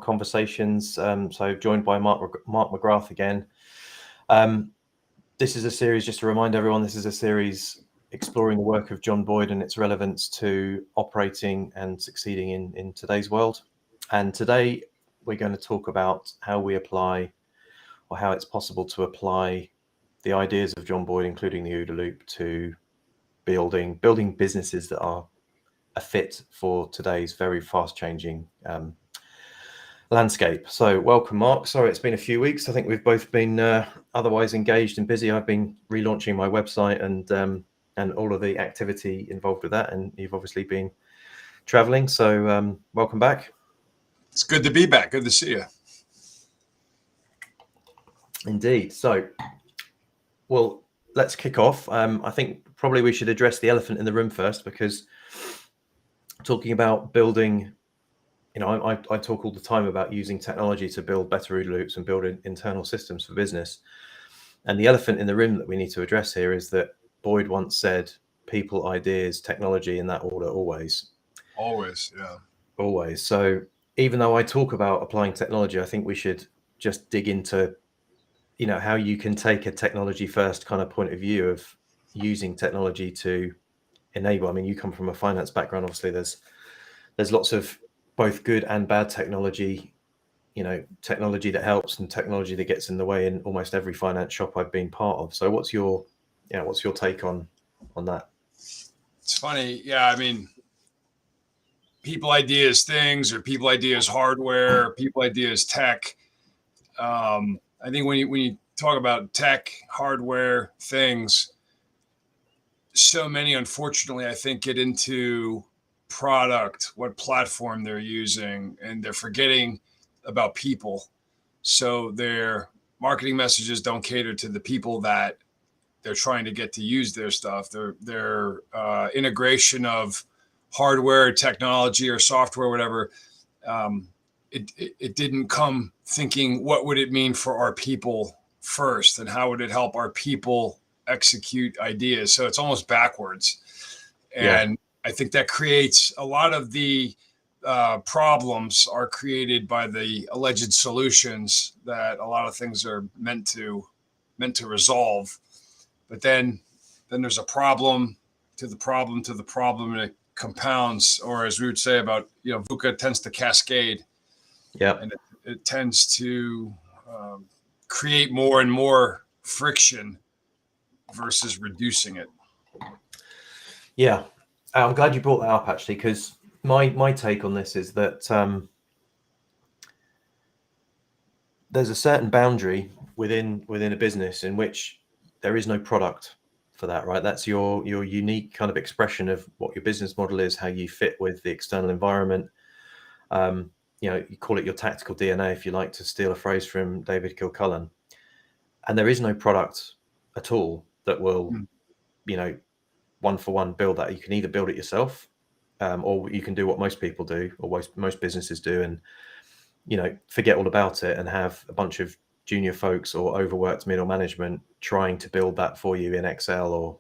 conversations. So joined by Mark McGrath again. This is a series, just to remind everyone, this is a series exploring the work of John Boyd and its relevance to operating and succeeding in today's world. And today we're going to talk about how we apply, or how it's possible to apply the ideas of John Boyd, including the OODA loop, to building businesses that are a fit for today's very fast changing landscape. So welcome, Mark. Sorry, it's been a few weeks. I think we've both been otherwise engaged and busy. I've been relaunching my website and all of the activity involved with that, and you've obviously been traveling. So welcome back. It's good to be back. Good to see you. Indeed. So, well, let's kick off. I think probably we should address the elephant in the room first, because talking about building, I talk all the time about using technology to build better OODA loops and build internal systems for business. And the elephant in the room that we need to address here is that Boyd once said, people, ideas, technology, in that order, always. Always, yeah. Always. So even though I talk about applying technology, I think we should just dig into, how you can take a technology first kind of point of view of using technology to enable. I mean, you come from a finance background. Obviously, there's lots of both good and bad technology, technology that helps and technology that gets in the way in almost every finance shop I've been part of. So what's your take on that? It's funny. Yeah. I mean, people, ideas, things, or people, ideas, hardware, people, ideas, tech. I think when you talk about tech, hardware, things, so many, unfortunately, I think, get into product, what platform they're using, and they're forgetting about people. So their marketing messages don't cater to the people that they're trying to get to use their stuff. Their integration of hardware, technology, or software, whatever, it didn't come thinking, what would it mean for our people first, and how would it help our people execute ideas? So it's almost backwards. And I think that creates a lot of the problems are created by the alleged solutions that a lot of things are meant to resolve. But then there's a problem to the problem to the problem, and it compounds, or as we would say about, VUCA tends to cascade. Yeah. And it tends to create more and more friction versus reducing it. Yeah. I'm glad you brought that up, actually, because my take on this is that there's a certain boundary within a business in which there is no product for that, right? That's your unique kind of expression of what your business model is, how you fit with the external environment. You call it your tactical DNA, if you like to steal a phrase from David Kilcullen. And there is no product at all that will, one for one build that. You can either build it yourself, or you can do what most people do, or most businesses do, and forget all about it and have a bunch of junior folks or overworked middle management trying to build that for you in Excel or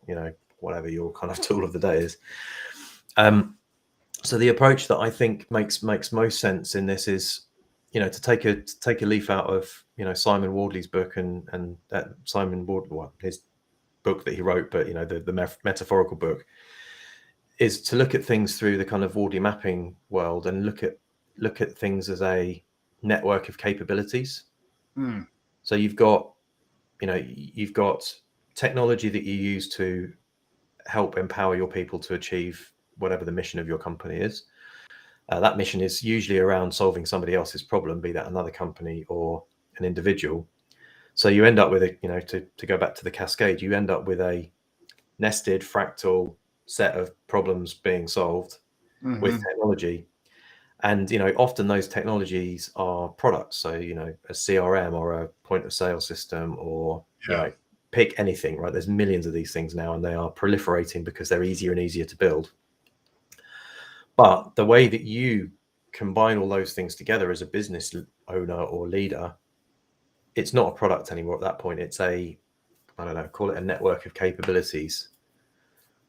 whatever your kind of tool of the day is. So the approach that I think makes most sense in this is, to take a leaf out of Simon Wardley's book and Simon Wardley, his book that he wrote, but the metaphorical book, is to look at things through the kind of Wardley mapping world and look at things as a network of capabilities. So you've got technology that you use to help empower your people to achieve whatever the mission of your company is. That mission is usually around solving somebody else's problem, be that another company or an individual. So you end up with to go back to the cascade, you end up with a nested fractal set of problems being solved with technology. And, often those technologies are products. So, a CRM or a point of sale system, or, pick anything, right? There's millions of these things now, and they are proliferating because they're easier and easier to build. But the way that you combine all those things together as a business owner or leader, it's not a product anymore at that point. It's call it a network of capabilities.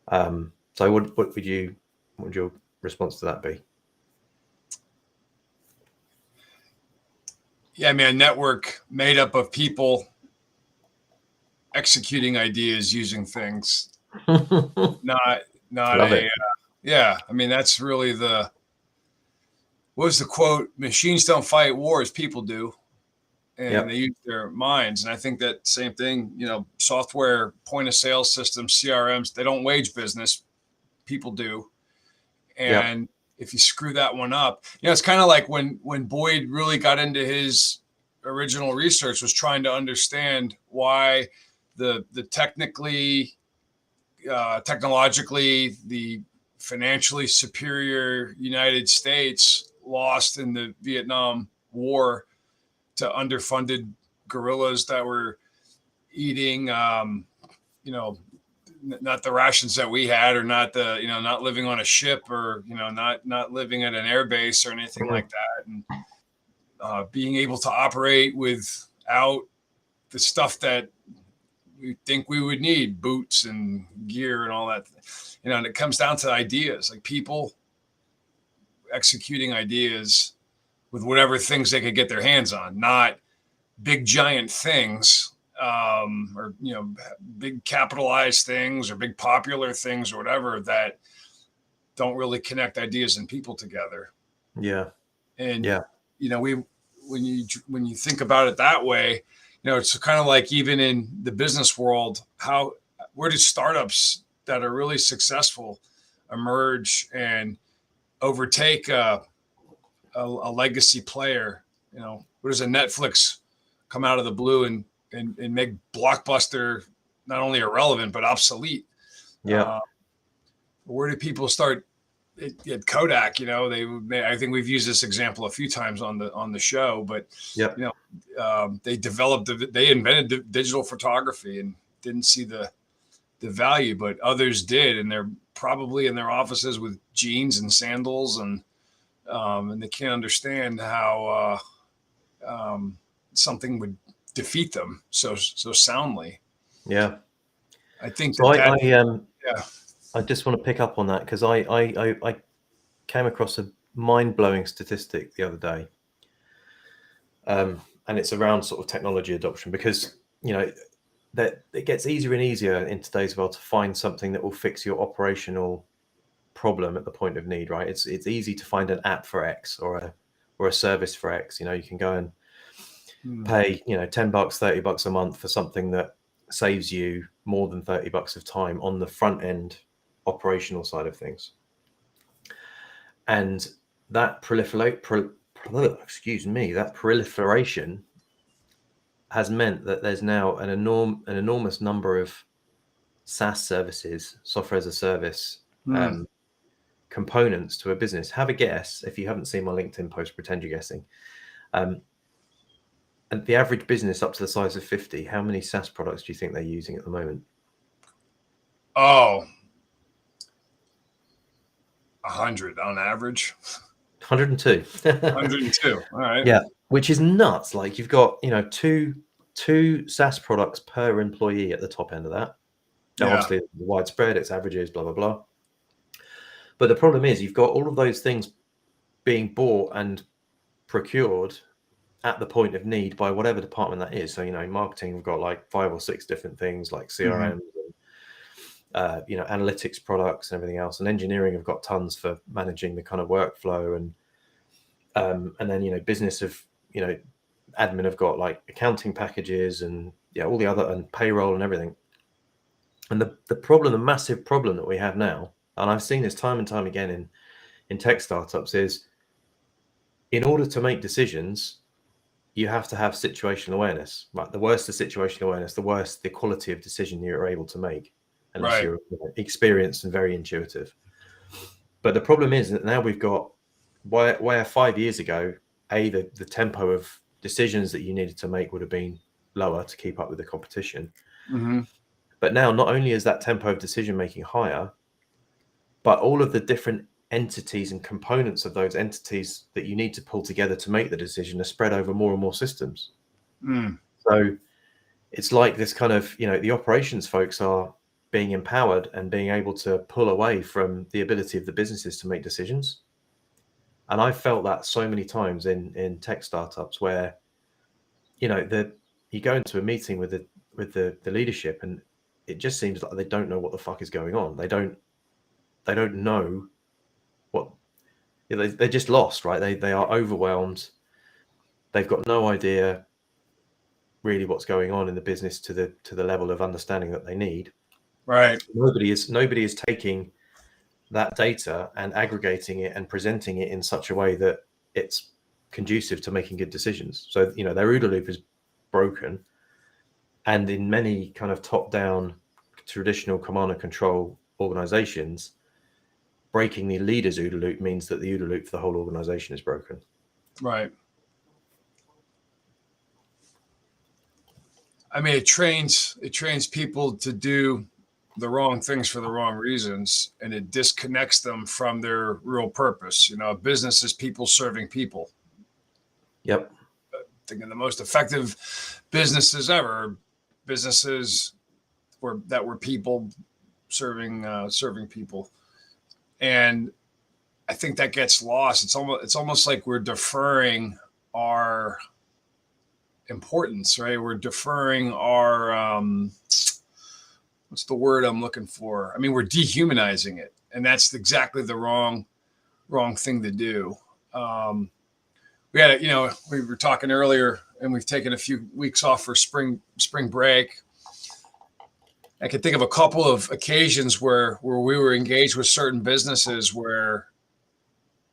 So what would your response to that be? Yeah, I mean, a network made up of people executing ideas using things, not Love a it. yeah. I mean, that's really what was the quote? Machines don't fight wars, people do, and they Yep. use their minds. And I think that same thing, software, point of sale systems, CRMs, they don't wage business, people do. Yep. And if you screw that one up, it's kind of like when Boyd really got into his original research, was trying to understand why the technologically, the financially superior United States lost in the Vietnam War to underfunded guerrillas that were eating, not the rations that we had, or not not living on a ship, or not living at an air base or anything like that, and being able to operate without the stuff that we think we would need, boots and gear and all that. And it comes down to ideas, like people executing ideas with whatever things they could get their hands on, not big giant things, or big capitalized things, or big popular things, or whatever, that don't really connect ideas and people together. Yeah. And Yeah. when you think about it that way, it's kind of like, even in the business world, where do startups that are really successful emerge and overtake a legacy player? Where does a Netflix come out of the blue and make Blockbuster not only irrelevant but obsolete? Yeah. Where do people start at Kodak? I think we've used this example a few times on the show, but Yep. they invented digital photography and didn't see the value, but others did, and they're probably in their offices with jeans and sandals, and they can't understand how something would defeat them so soundly. Yeah. I think So yeah. I just want to pick up on that, because I came across a mind-blowing statistic the other day, and it's around sort of technology adoption, because that it gets easier and easier in today's world to find something that will fix your operational problem at the point of need, right? It's easy to find an app for X, or a service for X. You can go and pay $10, $30 a month for something that saves you more than $30 of time on the front end operational side of things. And that proliferation has meant that there's now an enormous number of SaaS services, software as a service, components to a business. Have a guess, if you haven't seen my LinkedIn post, pretend you're guessing. And the average business up to the size of 50, how many SaaS products do you think they're using at the moment? Oh, 100 on average. 102. 102. All right. Yeah, which is nuts. Like, you've got two SaaS products per employee at the top end of that. Now, Yeah. obviously, the widespread, it's averages, blah blah blah. But the problem is, you've got all of those things being bought and procured at the point of need by whatever department that is. So, in marketing, we've got like 5 or 6 different things like CRM, and analytics products and everything else. And engineering have got tons for managing the kind of workflow, and then business of admin have got like accounting packages, and all the other, and payroll and everything. And the massive problem that we have now, and I've seen this time and time again in tech startups, is in order to make decisions, you have to have situational awareness. Right? The worse the situational awareness, the worse the quality of decision you're able to make, unless you're experienced and very intuitive. But the problem is that now we've got, where 5 years ago, the tempo of decisions that you needed to make would have been lower to keep up with the competition. But now, not only is that tempo of decision making higher, but all of the different entities and components of those entities that you need to pull together to make the decision are spread over more and more systems. So it's like this kind of, the operations folks are being empowered and being able to pull away from the ability of the businesses to make decisions. And I've felt that so many times in tech startups, where you know, you go into a meeting with the leadership, and it just seems like they don't know what the fuck is going on. They don't know what, they're just lost, right? They are overwhelmed. They've got no idea really what's going on in the business to the level of understanding that they need. Right. Nobody is taking that data and aggregating it and presenting it in such a way that it's conducive to making good decisions. So, you know, their OODA loop is broken. And in many kind of top-down traditional command and control organizations, breaking the leader's OODA loop means that the OODA loop for the whole organization is broken. Right. I mean, it trains people to do the wrong things for the wrong reasons, and it disconnects them from their real purpose. You know, a business is people serving people. Yep. Thinking the most effective businesses ever, businesses that were people serving people, and I think that gets lost. It's almost like we're deferring our importance, right? We're deferring our what's the word I'm looking for? I mean, we're dehumanizing it, and that's exactly the wrong thing to do. We had, we were talking earlier, and we've taken a few weeks off for spring break. I can think of a couple of occasions where we were engaged with certain businesses where,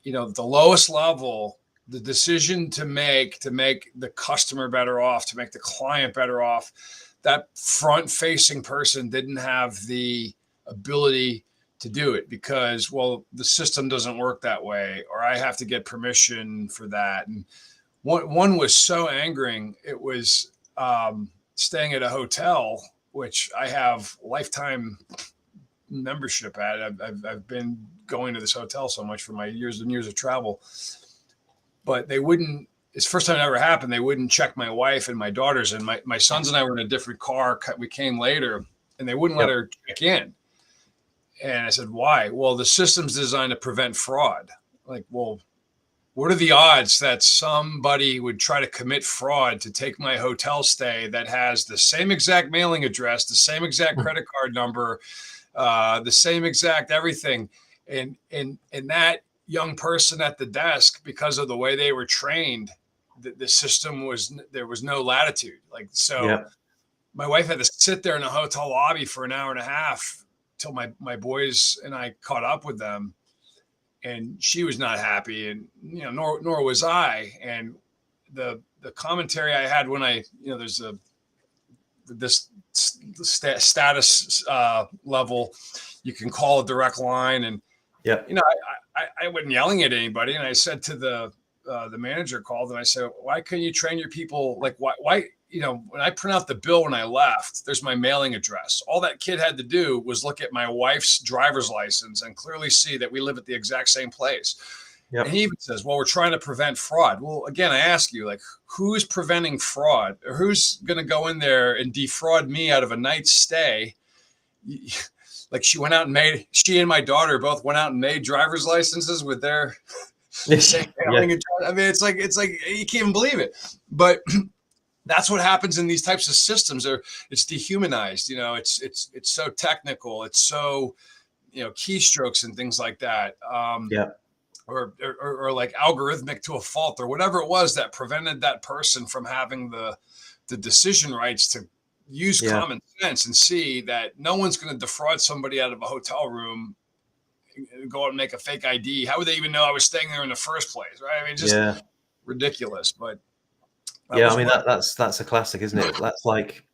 you know, the lowest level, the decision to make the customer better off, to make the client better off, that front-facing person didn't have the ability to do it because, well, the system doesn't work that way, or I have to get permission for that. And one was so angering. It was staying at a hotel, which I have lifetime membership at. I've been going to this hotel so much for my years and years of travel, but they wouldn't. It's the first time it ever happened. They wouldn't check my wife and my daughters, and my sons and I were in a different car. We came later, and they wouldn't let her check in. And I said, why? Well, the system's designed to prevent fraud. Like, well, what are the odds that somebody would try to commit fraud to take my hotel stay that has the same exact mailing address, the same exact credit card number, the same exact everything, and that young person at the desk, because of the way they were trained, the system there was no latitude. Like, so my wife had to sit there in the hotel lobby for an hour and a half till my boys and I caught up with them, and she was not happy, and, you know, nor was I. And the commentary I had when I, you know, there's this status level, you can call a direct line, and you know, I wasn't yelling at anybody, and I said to the manager called, and I said, why couldn't you train your people? Like, why, you know, when I print out the bill when I left, there's my mailing address. All that kid had to do was look at my wife's driver's license and clearly see that we live at the exact same place. And he even says, well, we're trying to prevent fraud. Well, again, I ask you, like, who's preventing fraud, or who's going to go in there and defraud me out of a night's stay? Like, she and my daughter both went out and made driver's licenses with their same mailing address. I mean, it's like you can't even believe it. But that's what happens in these types of systems. It's dehumanized. You know, it's so technical. It's so, you know, keystrokes and things like that. Or like algorithmic to a fault, or whatever it was that prevented that person from having the decision rights to use common sense and see that no one's going to defraud somebody out of a hotel room, go out and make a fake ID. How would they even know I was staying there in the first place? Right. I mean, just ridiculous. But I mean, that's a classic, isn't it? That's like,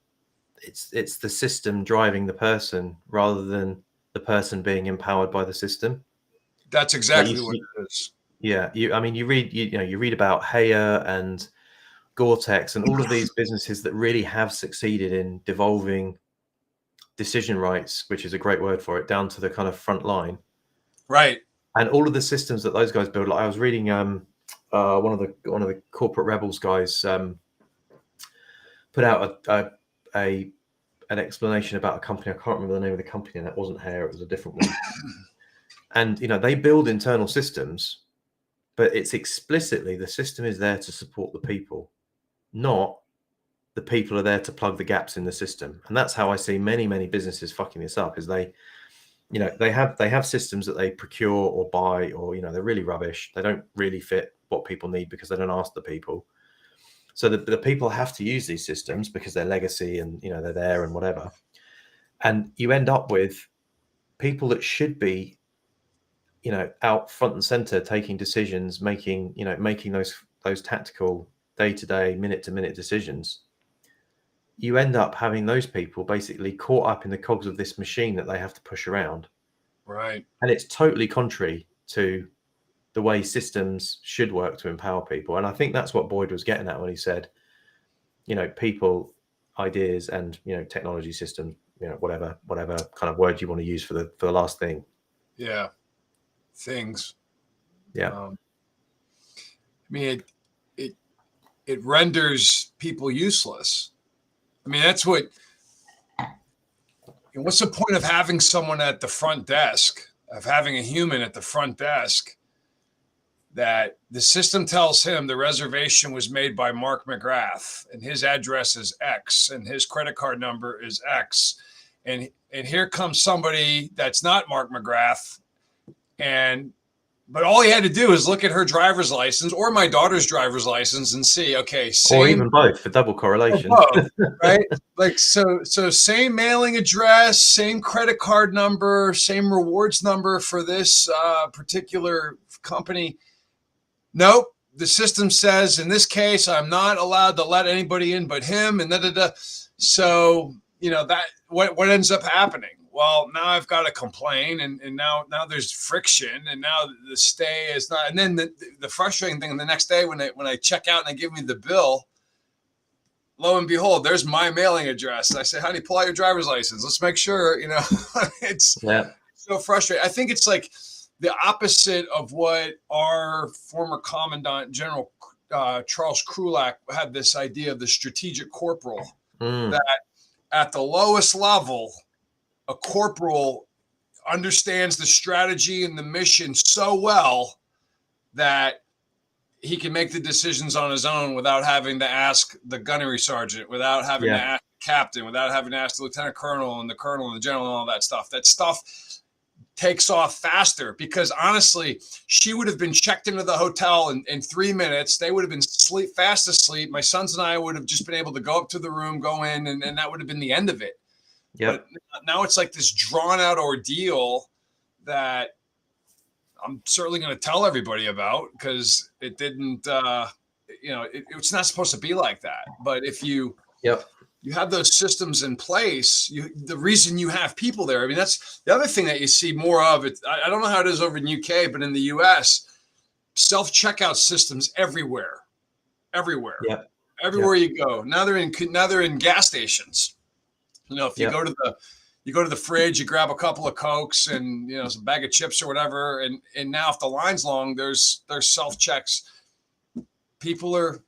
it's the system driving the person rather than the person being empowered by the system. That's exactly what it is. Yeah. I mean, you read about Haya and Gore-Tex and all of these businesses that really have succeeded in devolving decision rights, which is a great word for it, down to the kind of front line. Right. And all of the systems that those guys build. Like, I was reading one of the corporate rebels guys put out an explanation about a company. I can't remember the name of the company, and that wasn't Haya, it was a different one. And, you know, they build internal systems, but it's explicitly, the system is there to support the people, not the people are there to plug the gaps in the system. And that's how I see many businesses fucking this up, is they have systems that they procure or buy, or they're really rubbish. They don't really fit what people need because they don't ask the people. So the people have to use these systems because they're legacy and they're there and whatever. And you end up with people that should be out front and center, taking decisions, making those tactical day-to-day, minute-to-minute decisions. You end up having those people basically caught up in the cogs of this machine that they have to push around. Right. And it's totally contrary to the way systems should work to empower people. And I think that's what Boyd was getting at when he said, people, ideas, and technology systems, whatever kind of word you want to use for the last thing. Yeah. Things. Yeah. I mean, it renders people useless. I mean, that's what's the point of having someone at the front desk, of having a human at the front desk, that the system tells him the reservation was made by Mark McGrath and his address is X and his credit card number is X. And here comes somebody that's not Mark McGrath. But all he had to do is look at her driver's license or my daughter's driver's license and see, okay, or even both for double correlation. Both, right? Like, so same mailing address, same credit card number, same rewards number for this particular company. Nope. The system says, in this case, I'm not allowed to let anybody in but him, and da-da-da. So, that what ends up happening? Well, now I've got to complain, and now there's friction, and now the stay is not. And then the frustrating thing, the next day when I check out and they give me the bill, lo and behold, there's my mailing address. And I say, honey, pull out your driver's license. Let's make sure, it's so frustrating. I think it's like the opposite of what our former Commandant General Charles Krulak had this idea of the strategic corporal, that at the lowest level, a corporal understands the strategy and the mission so well that he can make the decisions on his own without having to ask the gunnery sergeant, without having to ask the captain, without having to ask the lieutenant colonel and the colonel and the general and all that stuff. That stuff takes off faster because honestly, she would have been checked into the hotel in 3 minutes. They would have been fast asleep. My sons and I would have just been able to go up to the room, go in, and that would have been the end of it. But now it's like this drawn out ordeal that I'm certainly going to tell everybody about because it didn't, it's not supposed to be like that. But if you have those systems in place, the reason you have people there. I mean, that's the other thing that you see more of. I don't know how it is over in UK, but in the US, self-checkout systems everywhere. Everywhere you go. Now they're in gas stations. If you go to the fridge, you grab a couple of Cokes and some bag of chips or whatever, and now if the line's long, there's self checks. People are,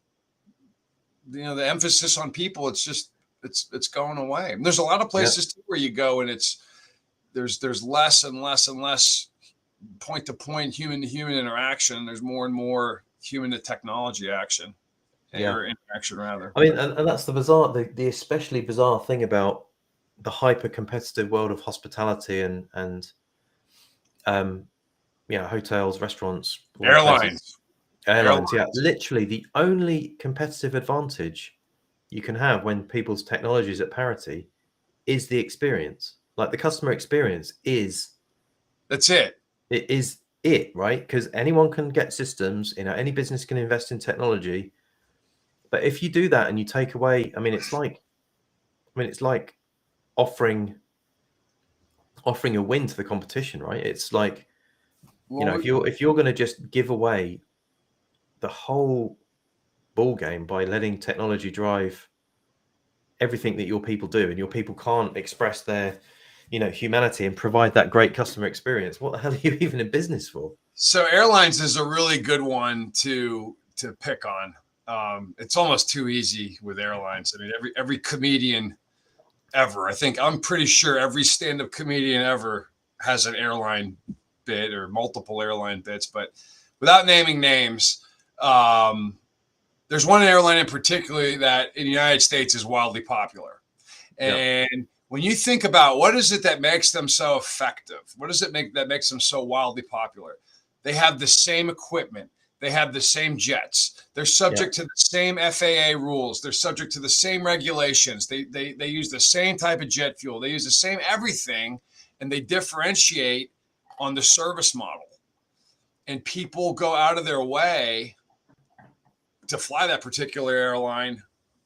the emphasis on people. It's just it's going away. And there's a lot of places too where you go and there's less and less and less point to point, human to human interaction. There's more and more human to technology action. Or interaction rather. I mean, and that's the especially bizarre thing about the hyper competitive world of hospitality and hotels, restaurants, airlines. Yeah, literally the only competitive advantage you can have when people's technology is at parity is the experience. Like the customer experience that's it. It is it, right? Because anyone can get systems, any business can invest in technology. But if you do that and you take away, it's like offering a win to the competition, right? It's like, if you're going to just give away the whole ball game by letting technology drive everything that your people do, and your people can't express their, humanity and provide that great customer experience, what the hell are you even in business for? So airlines is a really good one to pick on. It's almost too easy with airlines. I mean, every comedian ever, I'm pretty sure every stand-up comedian ever has an airline bit or multiple airline bits, but without naming names, there's one airline in particular that in the United States is wildly popular. And when you think about what is it that makes them so effective, what does it make that makes them so wildly popular? They have the same equipment. They have the same jets. They're subject to the same FAA rules. They're subject to the same regulations. They use the same type of jet fuel. They use the same everything, and they differentiate on the service model. And people go out of their way to fly that particular airline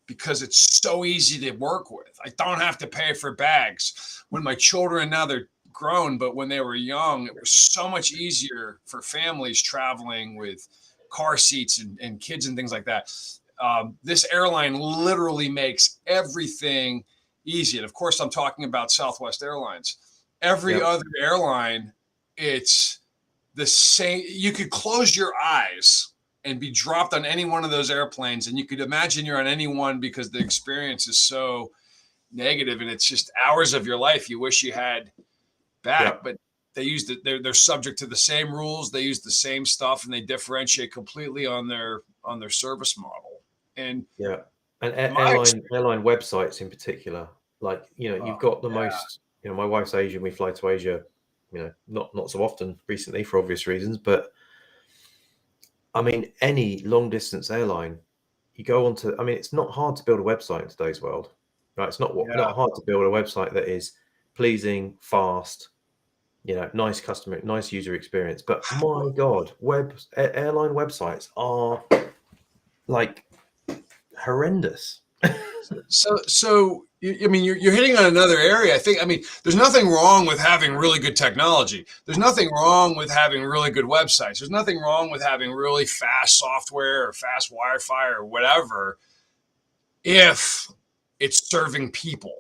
because it's so easy to work with. I don't have to pay for bags. When my children, now they're grown, but when they were young, it was so much easier for families traveling with car seats and kids and things like that. This airline literally makes everything easy. And of course, I'm talking about Southwest Airlines. Every other airline, it's the same. You could close your eyes and be dropped on any one of those airplanes, and you could imagine you're on any one because the experience is so negative, and it's just hours of your life you wish you had back. But they use they're subject to the same rules, they use the same stuff, and they differentiate completely on their service model. And airline websites in particular, like, you've got the most, my wife's Asian, we fly to Asia, not so often recently for obvious reasons, but I mean, any long distance airline, you go on to, it's not hard to build a website in today's world, right? It's not hard to build a website that is pleasing, fast, nice customer, nice user experience. But my God, airline websites are like horrendous. So you're hitting on another area. There's nothing wrong with having really good technology. There's nothing wrong with having really good websites. There's nothing wrong with having really fast software or fast Wi-Fi or whatever, if it's serving people.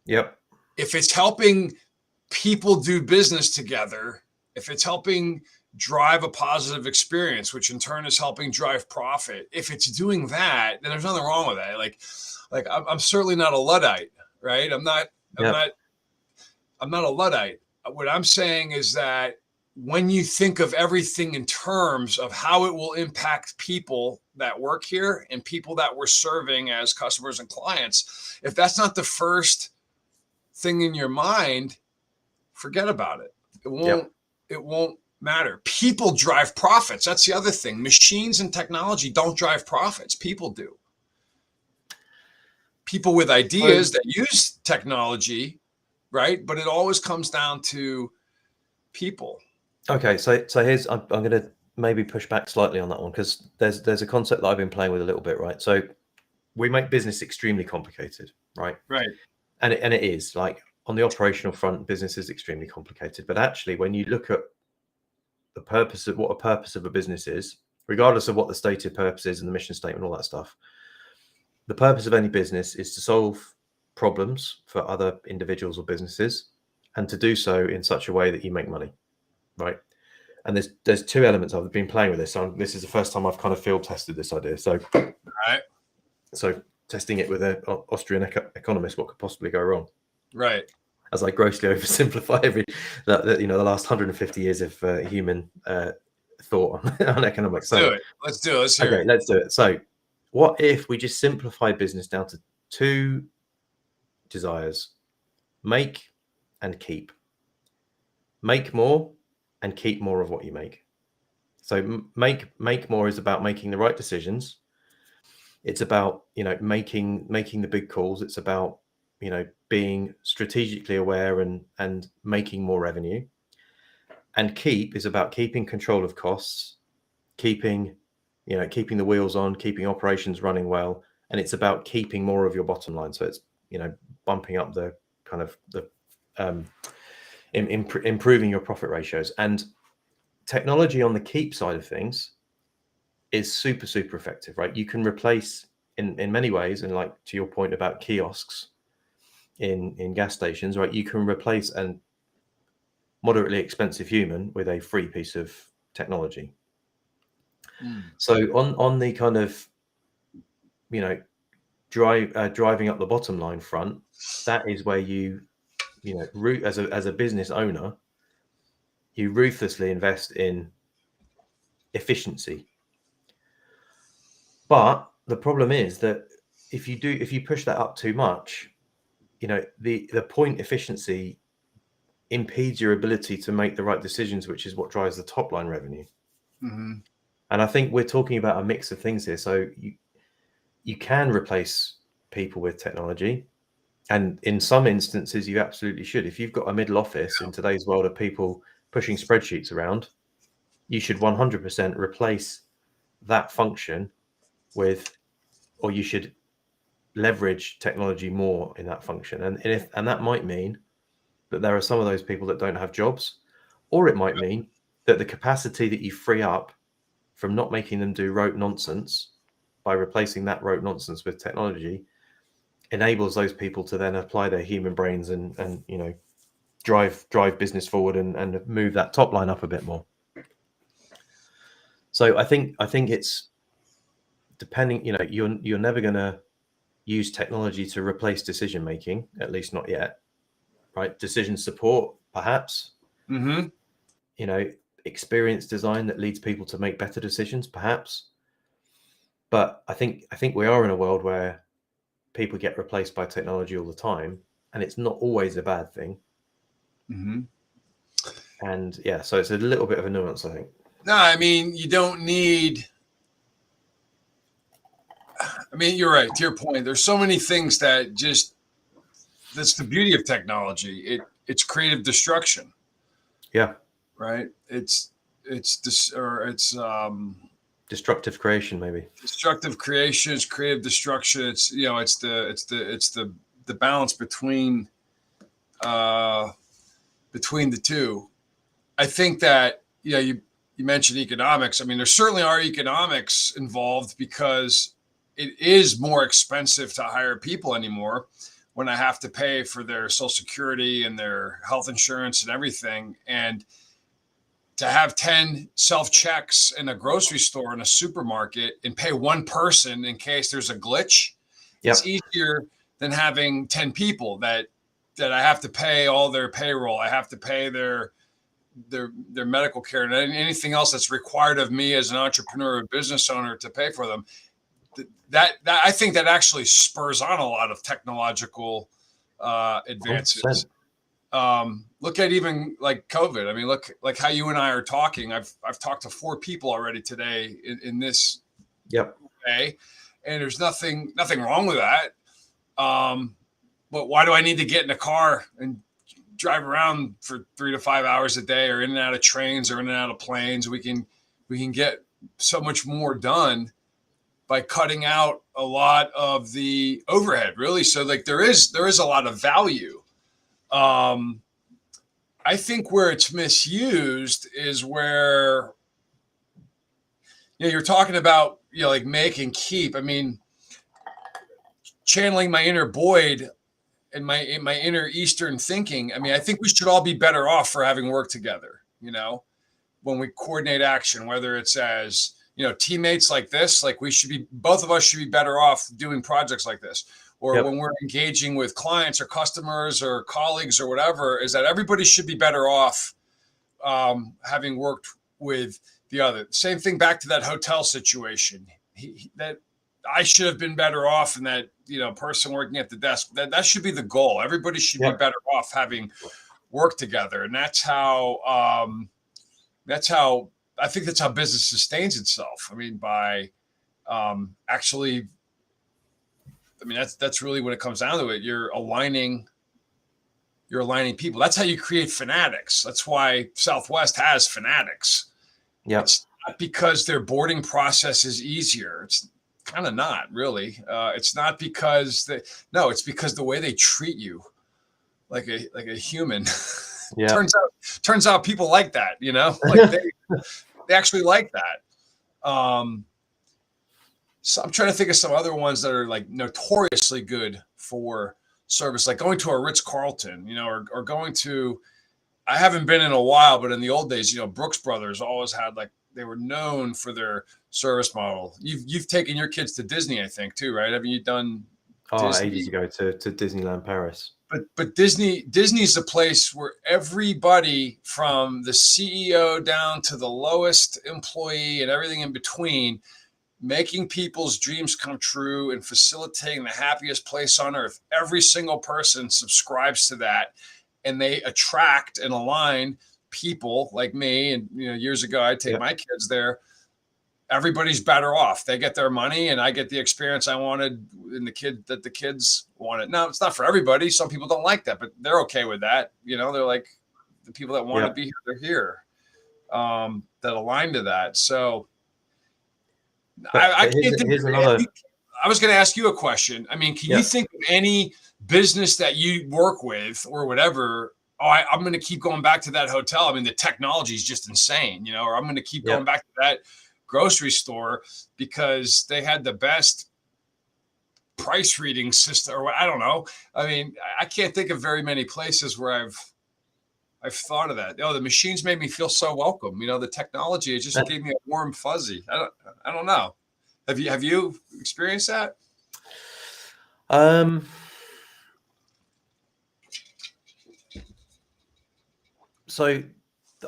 Yep. If it's helping people do business together, if it's helping drive a positive experience, which in turn is helping drive profit, if it's doing that, then there's nothing wrong with that. Like I'm certainly not a Luddite, right? I'm not a Luddite. What I'm saying is that when you think of everything in terms of how it will impact people that work here and people that we're serving as customers and clients, if that's not the first thing in your mind, forget about it. It won't matter. People drive profits. That's the other thing. Machines and technology don't drive profits. People do. People with ideas that use technology, right? But it always comes down to people. Okay, so here's, I'm going to maybe push back slightly on that one, because there's a concept that I've been playing with a little bit, right? So we make business extremely complicated, right? Right. And it is, like, on the operational front, business is extremely complicated. But actually, when you look at the purpose of what a purpose of a business is, regardless of what the stated purpose is and the mission statement, all that stuff, the purpose of any business is to solve problems for other individuals or businesses, and to do so in such a way that you make money, right? And there's two elements. I've been playing with this. So this is the first time I've kind of field tested this idea. So, right. So testing it with an Austrian economist, what could possibly go wrong? Right. As I grossly oversimplify the last 150 years of human thought on economics. Let's do it. Okay, let's do it. So what if we just simplify business down to two desires: make and keep. Make more and keep more of what you make. So make more is about making the right decisions. It's about, making the big calls. It's about, being strategically aware and making more revenue. And keep is about keeping control of costs, keeping the wheels on, keeping operations running well. And it's about keeping more of your bottom line. So it's, bumping up the kind of improving your profit ratios. And technology on the keep side of things is super, super effective, right? You can replace in many ways, and like to your point about kiosks in gas stations, right? You can replace a moderately expensive human with a free piece of technology. So on the kind of, driving up the bottom line front, that is where as a business owner, you ruthlessly invest in efficiency. But the problem is that if you push that up too much, the point efficiency impedes your ability to make the right decisions, which is what drives the top line revenue. Mm-hmm. And I think we're talking about a mix of things here. So you can replace people with technology. And in some instances, you absolutely should. If you've got a middle office in today's world of people pushing spreadsheets around, you should 100% replace that function with, or you should leverage technology more in that function. And that might mean that there are some of those people that don't have jobs, or it might mean that the capacity that you free up from not making them do rote nonsense by replacing that rote nonsense with technology enables those people to then apply their human brains and drive business forward and move that top line up a bit more. So I think it's depending, you're never going to use technology to replace decision making, at least not yet, right? Decision support, perhaps. Mm-hmm. Experience design that leads people to make better decisions, perhaps. But I think we are in a world where people get replaced by technology all the time, and it's not always a bad thing. Mm-hmm. And yeah, so it's a little bit of a nuance, I think. No, I mean, you don't need. I mean, you're right. To your point, there's so many things that that's the beauty of technology. It's creative destruction. Yeah. Right. It's destructive creation, maybe. Destructive creation is creative destruction. It's the balance between the two. I think that you mentioned economics. I mean, there certainly are economics involved because it is more expensive to hire people anymore when I have to pay for their Social Security and their health insurance and everything. And to have 10 self-checks in a grocery store in a supermarket and pay one person in case there's a glitch, it's easier than having 10 people that I have to pay all their payroll. I have to pay their medical care and anything else that's required of me as an entrepreneur or business owner to pay for them. That I think that actually spurs on a lot of technological advances. 100%. Look at even like COVID. I mean, look like how you and I are talking. I've talked to 4 people already today in this way, and there's nothing wrong with that. But why do I need to get in a car and drive around for 3 to 5 hours a day, or in and out of trains, or in and out of planes? We can get so much more done by cutting out a lot of the overhead, really. So like there is a lot of value. I think where it's misused is where you're talking about like make and keep. I mean, channeling my inner Boyd and my inner Eastern thinking. I mean, I think we should all be better off for having worked together. When we coordinate action, whether it's as teammates like this, like both of us should be better off doing projects like this. Or when we're engaging with clients or customers or colleagues or whatever, is that everybody should be better off having worked with the other. Same thing back to that hotel situation. That I should have been better off, and that person working at the desk. That should be the goal. Everybody should be better off having worked together, and that's how I think that's how business sustains itself. I mean, by actually. I mean, that's really when it comes down to it. You're aligning people. That's how you create fanatics. That's why Southwest has fanatics. Yeah. It's not because their boarding process is easier. It's kind of not really. It's not because it's because the way they treat you like a human. Yeah. turns out people like that, like they actually like that. So I'm trying to think of some other ones that are like notoriously good for service, like going to a Ritz-Carlton, or going to, I haven't been in a while, but in the old days, Brooks Brothers always had they were known for their service model. You've taken your kids to Disney, I think, too, right? Haven't you done Disney? Ages ago to Disneyland Paris. But Disney's the place where everybody from the CEO down to the lowest employee and everything in between making people's dreams come true and facilitating the happiest place on earth. Every single person subscribes to that, and they attract and align people like me. And years ago, I'd take my kids there. Everybody's better off. They get their money, and I get the experience I wanted, and the kids wanted. Now, it's not for everybody. Some people don't like that, but they're okay with that. They're like, the people that want to be here, they're here. That align to that. So I can't think of another. I was going to ask you a question. I mean, can you think of any business that you work with or whatever? I'm going to keep going back to that hotel. I mean, the technology is just insane, or I'm going to keep going back to that grocery store because they had the best price reading system, or I don't know. I mean, I can't think of very many places where I've thought of that. The machines made me feel so welcome. The technology, it just gave me a warm fuzzy. I don't know. Have you experienced that? So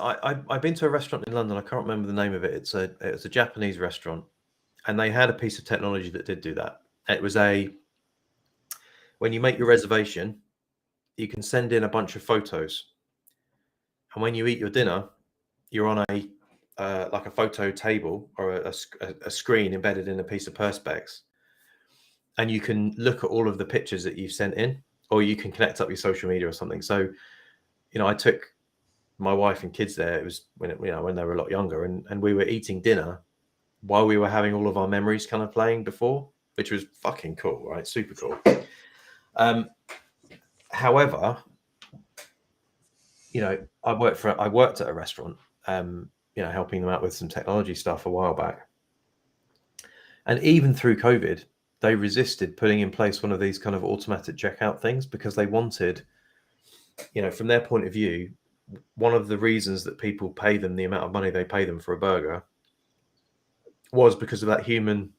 I've been to a restaurant in London. I can't remember the name of it. It's a Japanese restaurant, and they had a piece of technology that did do that. It was when you make your reservation, you can send in a bunch of photos. And when you eat your dinner, you're on a like a photo table or a screen embedded in a piece of Perspex, and you can look at all of the pictures that you've sent in, or you can connect up your social media or something. So, I took my wife and kids there. It was when they were a lot younger, and we were eating dinner while we were having all of our memories kind of playing before, which was fucking cool, right? Super cool. However, I worked at a restaurant, helping them out with some technology stuff a while back. And even through COVID, they resisted putting in place one of these kind of automatic checkout things because they wanted, from their point of view, one of the reasons that people pay them the amount of money they pay them for a burger was because of that human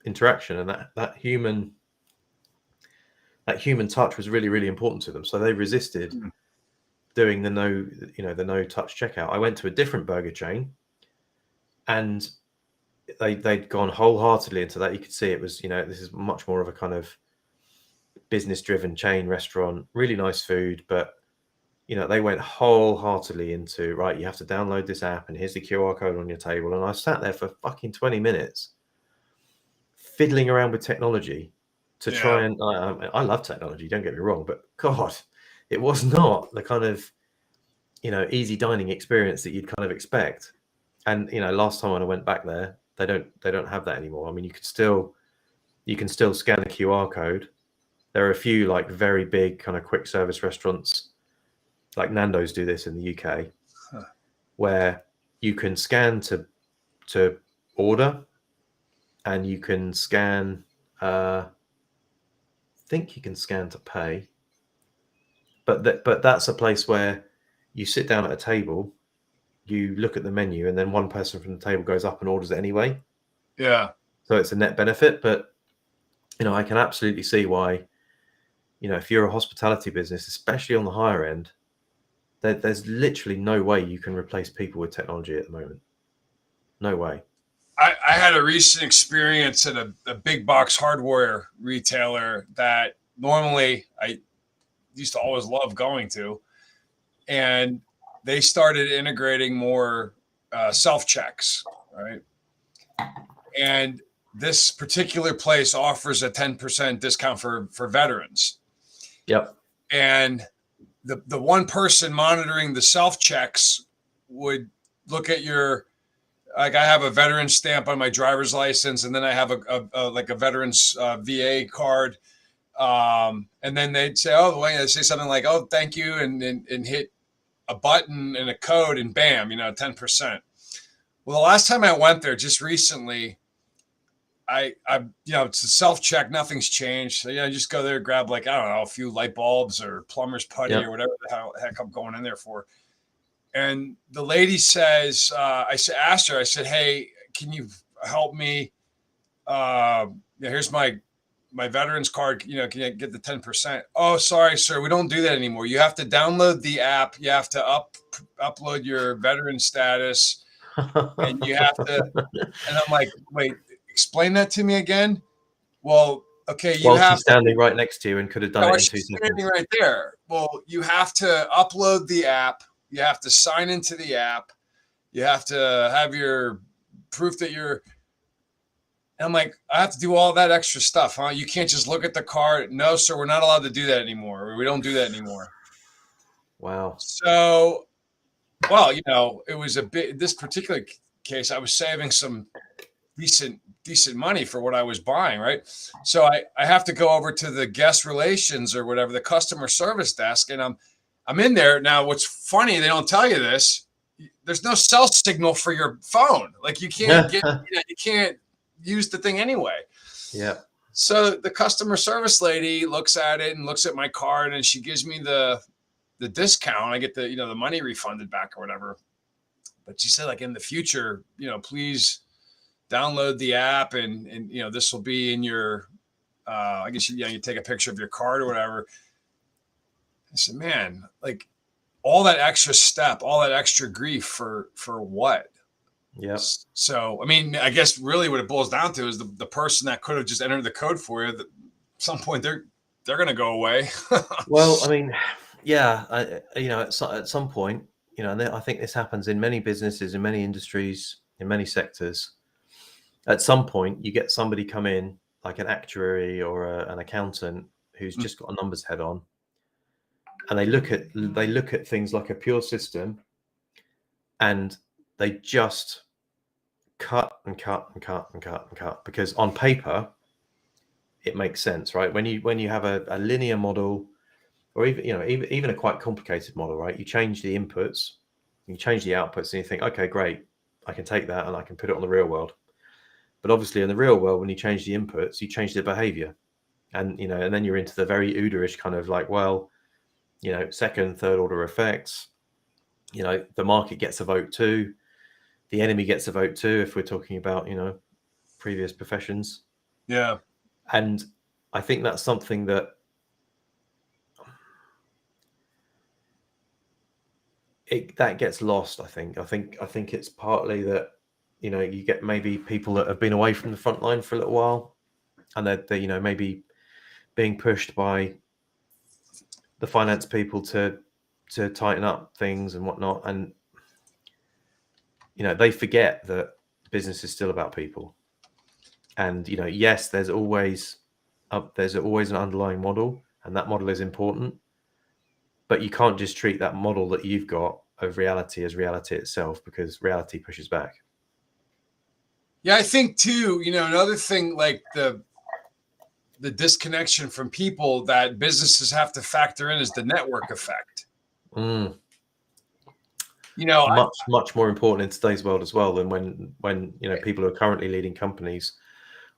interaction, and that human touch was really, really important to them. So they resisted doing the no touch checkout. I went to a different burger chain, and they'd gone wholeheartedly into that. You could see it was, this is much more of a kind of business driven chain restaurant, really nice food, but they went wholeheartedly into, right, you have to download this app and here's the QR code on your table. And I sat there for fucking 20 minutes fiddling around with technology to try and I love technology, don't get me wrong, but God, it was not the kind of easy dining experience that you'd kind of expect. And last time when I went back there, they don't have that anymore. I mean, you can still scan the QR code. There are a few like very big kind of quick service restaurants, like Nando's do this in the UK, where you can scan to order, and you can scan. I think you can scan to pay, but that's a place where you sit down at a table, you look at the menu, and then one person from the table goes up and orders it anyway. Yeah. So it's a net benefit, but I can absolutely see why. If you're a hospitality business, especially on the higher end, there's literally no way you can replace people with technology at the moment. No way. I had a recent experience at a big box hardware retailer that normally I used to always love going to, and they started integrating more self-checks, right? And this particular place offers a 10% discount for veterans. Yep. And the one person monitoring the self-checks would look at your, like I have a veteran stamp on my driver's license, and then I have a veteran's VA card. And then they'd say, they'd say something like, oh, thank you. And hit a button and a code, and bam, 10%. Well, the last time I went there just recently, I it's a self-check, nothing's changed. So I just go there, grab a few light bulbs or plumber's putty or whatever the heck I'm going in there for. And the lady says, asked her, I said, hey, can you help me? Here's my veterans card, can you get the 10%? Oh, sorry, sir. We don't do that anymore. You have to download the app. You have to upload your veteran status, and you have to, and I'm like, wait, explain that to me again. Well, okay, While she's standing right next to you and could have done it in 2 she's seconds. standing right there. Well, you have to upload the app. You have to sign into the app. You have to have your proof that you're. And I'm like, I have to do all that extra stuff, huh? You can't just look at the card. No, sir, we're not allowed to do that anymore. We don't do that anymore. Wow. So, well, you know, it was a bit. This particular case, I was saving some decent money for what I was buying, right? So I have to go over to the guest relations or whatever, the customer service desk, and I'm in there now. What's funny, they don't tell you this. There's no cell signal for your phone. Like you can't get, you can't use the thing anyway. Yeah. So the customer service lady looks at it and looks at my card, and she gives me the discount. I get the, you know, the money refunded back or whatever. But she said, like, in the future, you know, please download the app, and you know, this will be in your I guess you take a picture of your card or whatever. I said, man, like all that extra step, all that extra grief for what? Yeah. So I mean, I guess really what it boils down to is the person that could have just entered the code for you, at some point they're going to go away. Well, I mean, yeah, you know, at some point, you know, and I think this happens in many businesses, in many industries, in many sectors. At some point, you get somebody come in, like an actuary or an accountant, who's just got a numbers head on, and they look at things like a pure system, and they just cut and cut and cut and cut and cut, because on paper it makes sense, right? When you have a linear model, or even, you know, even a quite complicated model, right? You change the inputs, you change the outputs, and you think, okay, great, I can take that and I can put it on the real world. But obviously in the real world, when you change the inputs, you change the behavior. And, you know, and then you're into the very OODA-ish kind of like, well, you know, second, third order effects, you know, the market gets a vote too. The enemy gets a vote too, if we're talking about, you know, previous professions. Yeah. And I think that's something that that gets lost. I think it's partly that, you know, you get maybe people that have been away from the front line for a little while, and they're you know, maybe being pushed by the finance people to tighten up things and whatnot, and you know, they forget that business is still about people. And, you know, yes, there's always an underlying model, and that model is important, but you can't just treat that model that you've got of reality as reality itself, because reality pushes back. Yeah, I think too, you know, another thing, like the disconnection from people that businesses have to factor in is the network effect. You know, much more important in today's world as well than when you know, people who are currently leading companies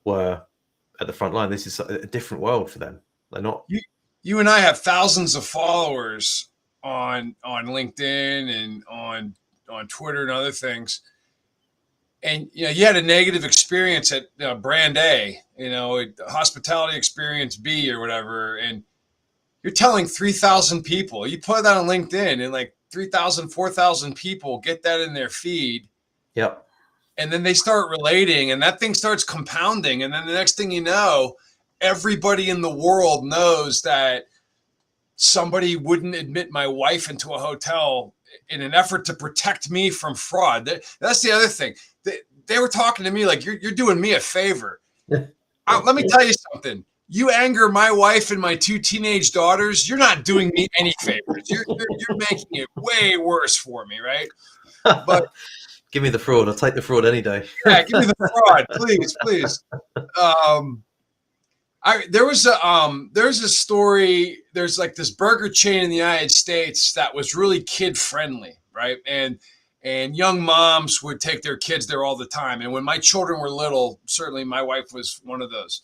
were at the front line. This is a different world for them. They're not. You and I have thousands of followers on LinkedIn and on Twitter and other things. And, you know, you had a negative experience at brand A, you know, hospitality experience B or whatever. And you're telling 3,000 people, you put that on LinkedIn, and like 3,000, 4,000 people get that in their feed. Yep. And then they start relating, and that thing starts compounding. And then the next thing you know, everybody in the world knows that somebody wouldn't admit my wife into a hotel in an effort to protect me from fraud. That's the other thing. They were talking to me like, you're doing me a favor. Let me tell you something. You anger my wife and my 2 teenage daughters, you're not doing me any favors. You're making it way worse for me, right? But give me the fraud. I'll take the fraud any day. Yeah, give me the fraud, please. There's a story. There's like this burger chain in the United States that was really kid friendly, right? And young moms would take their kids there all the time. And when my children were little, certainly my wife was one of those.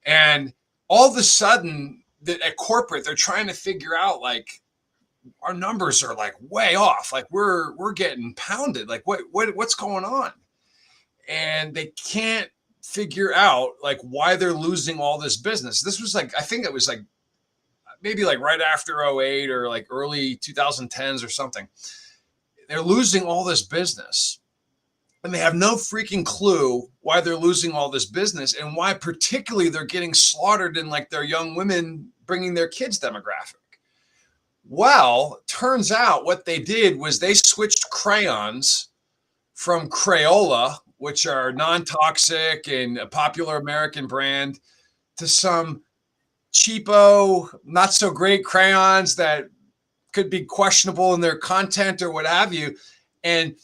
And all of a sudden, at corporate, they're trying to figure out, like, our numbers are like way off. Like we're getting pounded. Like what's going on? And they can't figure out like why they're losing all this business. This was like, I think it was like maybe like right after 2008 or like early 2010s or something. They're losing all this business. and they have no freaking clue why they're losing all this business and why particularly they're getting slaughtered in like their young women bringing their kids demographic. Well, turns out what they did was they switched crayons from Crayola, which are non-toxic and a popular American brand, to some cheapo, not so great crayons that could be questionable in their content or what have you. And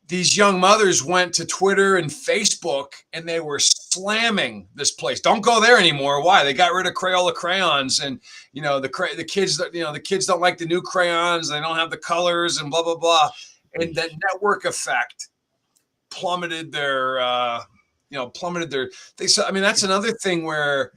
these young mothers went to Twitter and Facebook and they were slamming this place. Don't go there anymore. Why? They got rid of Crayola crayons, and the kids, the kids don't like the new crayons. They don't have the colors and blah blah blah. And that network effect plummeted their they. So I mean, that's another thing where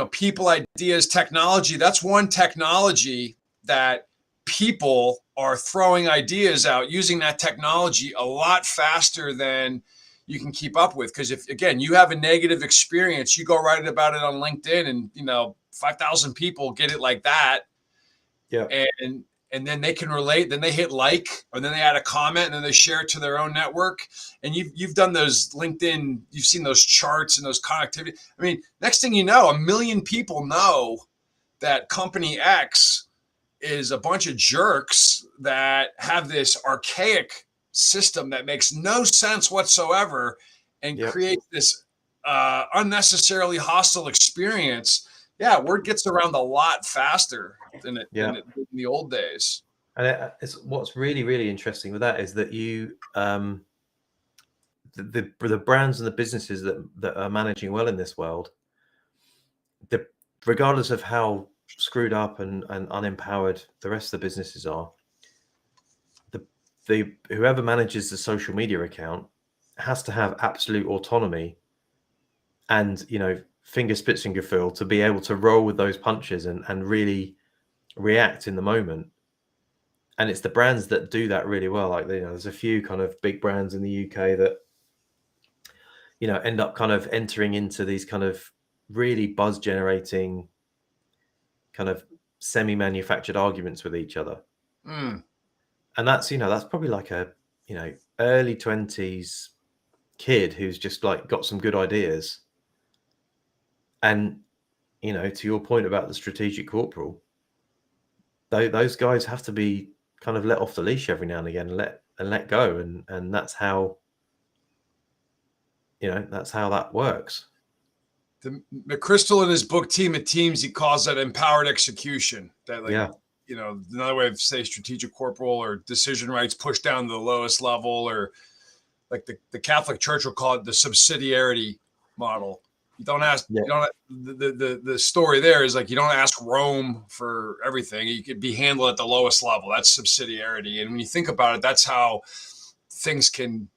people, ideas, technology. That's one technology that people are throwing ideas out using that technology a lot faster than you can keep up with. Because if, again, you have a negative experience, you go write about it on LinkedIn and, 5,000 people get it like that. Yeah. And then they can relate, then they hit like, or then they add a comment and then they share it to their own network. And you've done those LinkedIn, you've seen those charts and those connectivity. I mean, next thing you know, 1 million people know that company X is a bunch of jerks that have this archaic system that makes no sense whatsoever and creates this unnecessarily hostile experience. Yeah, word gets around a lot faster than in the old days. And it's what's really, really interesting with that is that you, the brands and the businesses that are managing well in this world, regardless of how screwed up and unempowered the rest of the businesses are, the whoever manages the social media account has to have absolute autonomy and fingerspitzengefühl to be able to roll with those punches and really react in the moment. And it's the brands that do that really well. Like, there's a few kind of big brands in the UK that end up kind of entering into these kind of really buzz generating kind of semi-manufactured arguments with each other. And that's probably like a early 20s kid who's just like got some good ideas. And to your point about the strategic corporal, those guys have to be kind of let off the leash every now and again and let go, and that's how that works. McChrystal in his book Team of Teams, he calls that empowered execution. That another way of say strategic corporal or decision rights pushed down to the lowest level, or like the Catholic Church will call it the subsidiarity model. You don't ask. You don't. The story there is like you don't ask Rome for everything. You could be handled at the lowest level. That's subsidiarity. And when you think about it, that's how things can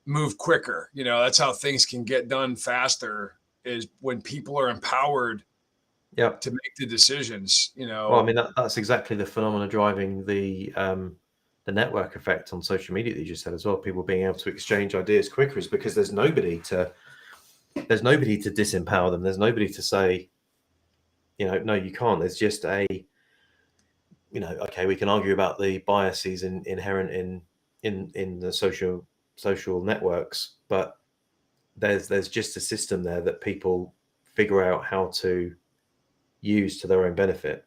move quicker. That's how things can get done faster. Is when people are empowered to make the decisions. Well, I mean that's exactly the phenomenon driving the network effect on social media that you just said as well. People being able to exchange ideas quicker is because there's nobody to disempower them. There's nobody to say, no, you can't. There's just okay, we can argue about the biases inherent in the social networks, but there's just a system there that people figure out how to use to their own benefit.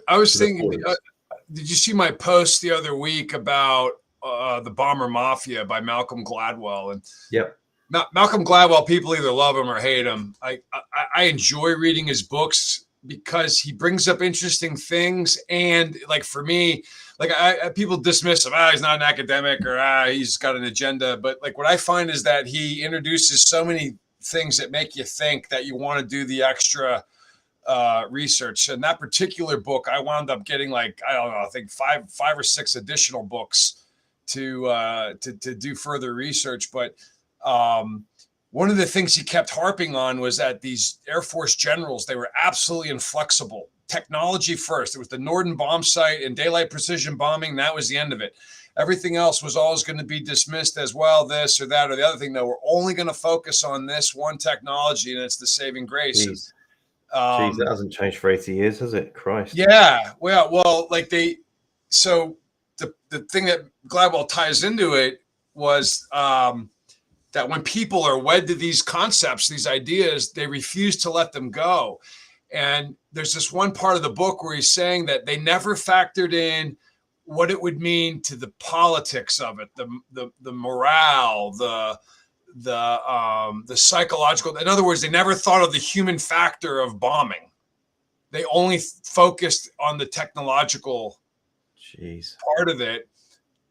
I was thinking, did you see my post the other week about the Bomber Mafia by Malcolm Gladwell? And Malcolm Gladwell, people either love him or hate him. I enjoy reading his books because he brings up interesting things. And like for me, like people dismiss him. He's not an academic, or he's got an agenda. But like what I find is that he introduces so many things that make you think that you want to do the extra research. And that particular book, I wound up getting I think five or six additional books to do further research. But one of the things he kept harping on was that these Air Force generals, they were absolutely inflexible. Technology first. It was the Norden bomb site and daylight precision bombing. That was the end of it. Everything else was always going to be dismissed as well, this or that or the other thing. No, we're only going to focus on this one technology, and it's the saving grace. Jeez, that hasn't changed for 80 years, has it? Christ. Yeah. Well, so the thing that Gladwell ties into it was that when people are wed to these concepts, these ideas, they refuse to let them go. And there's this one part of the book where he's saying that they never factored in what it would mean to the politics of it, the morale, the psychological. In other words, they never thought of the human factor of bombing. They only focused on the technological part of it,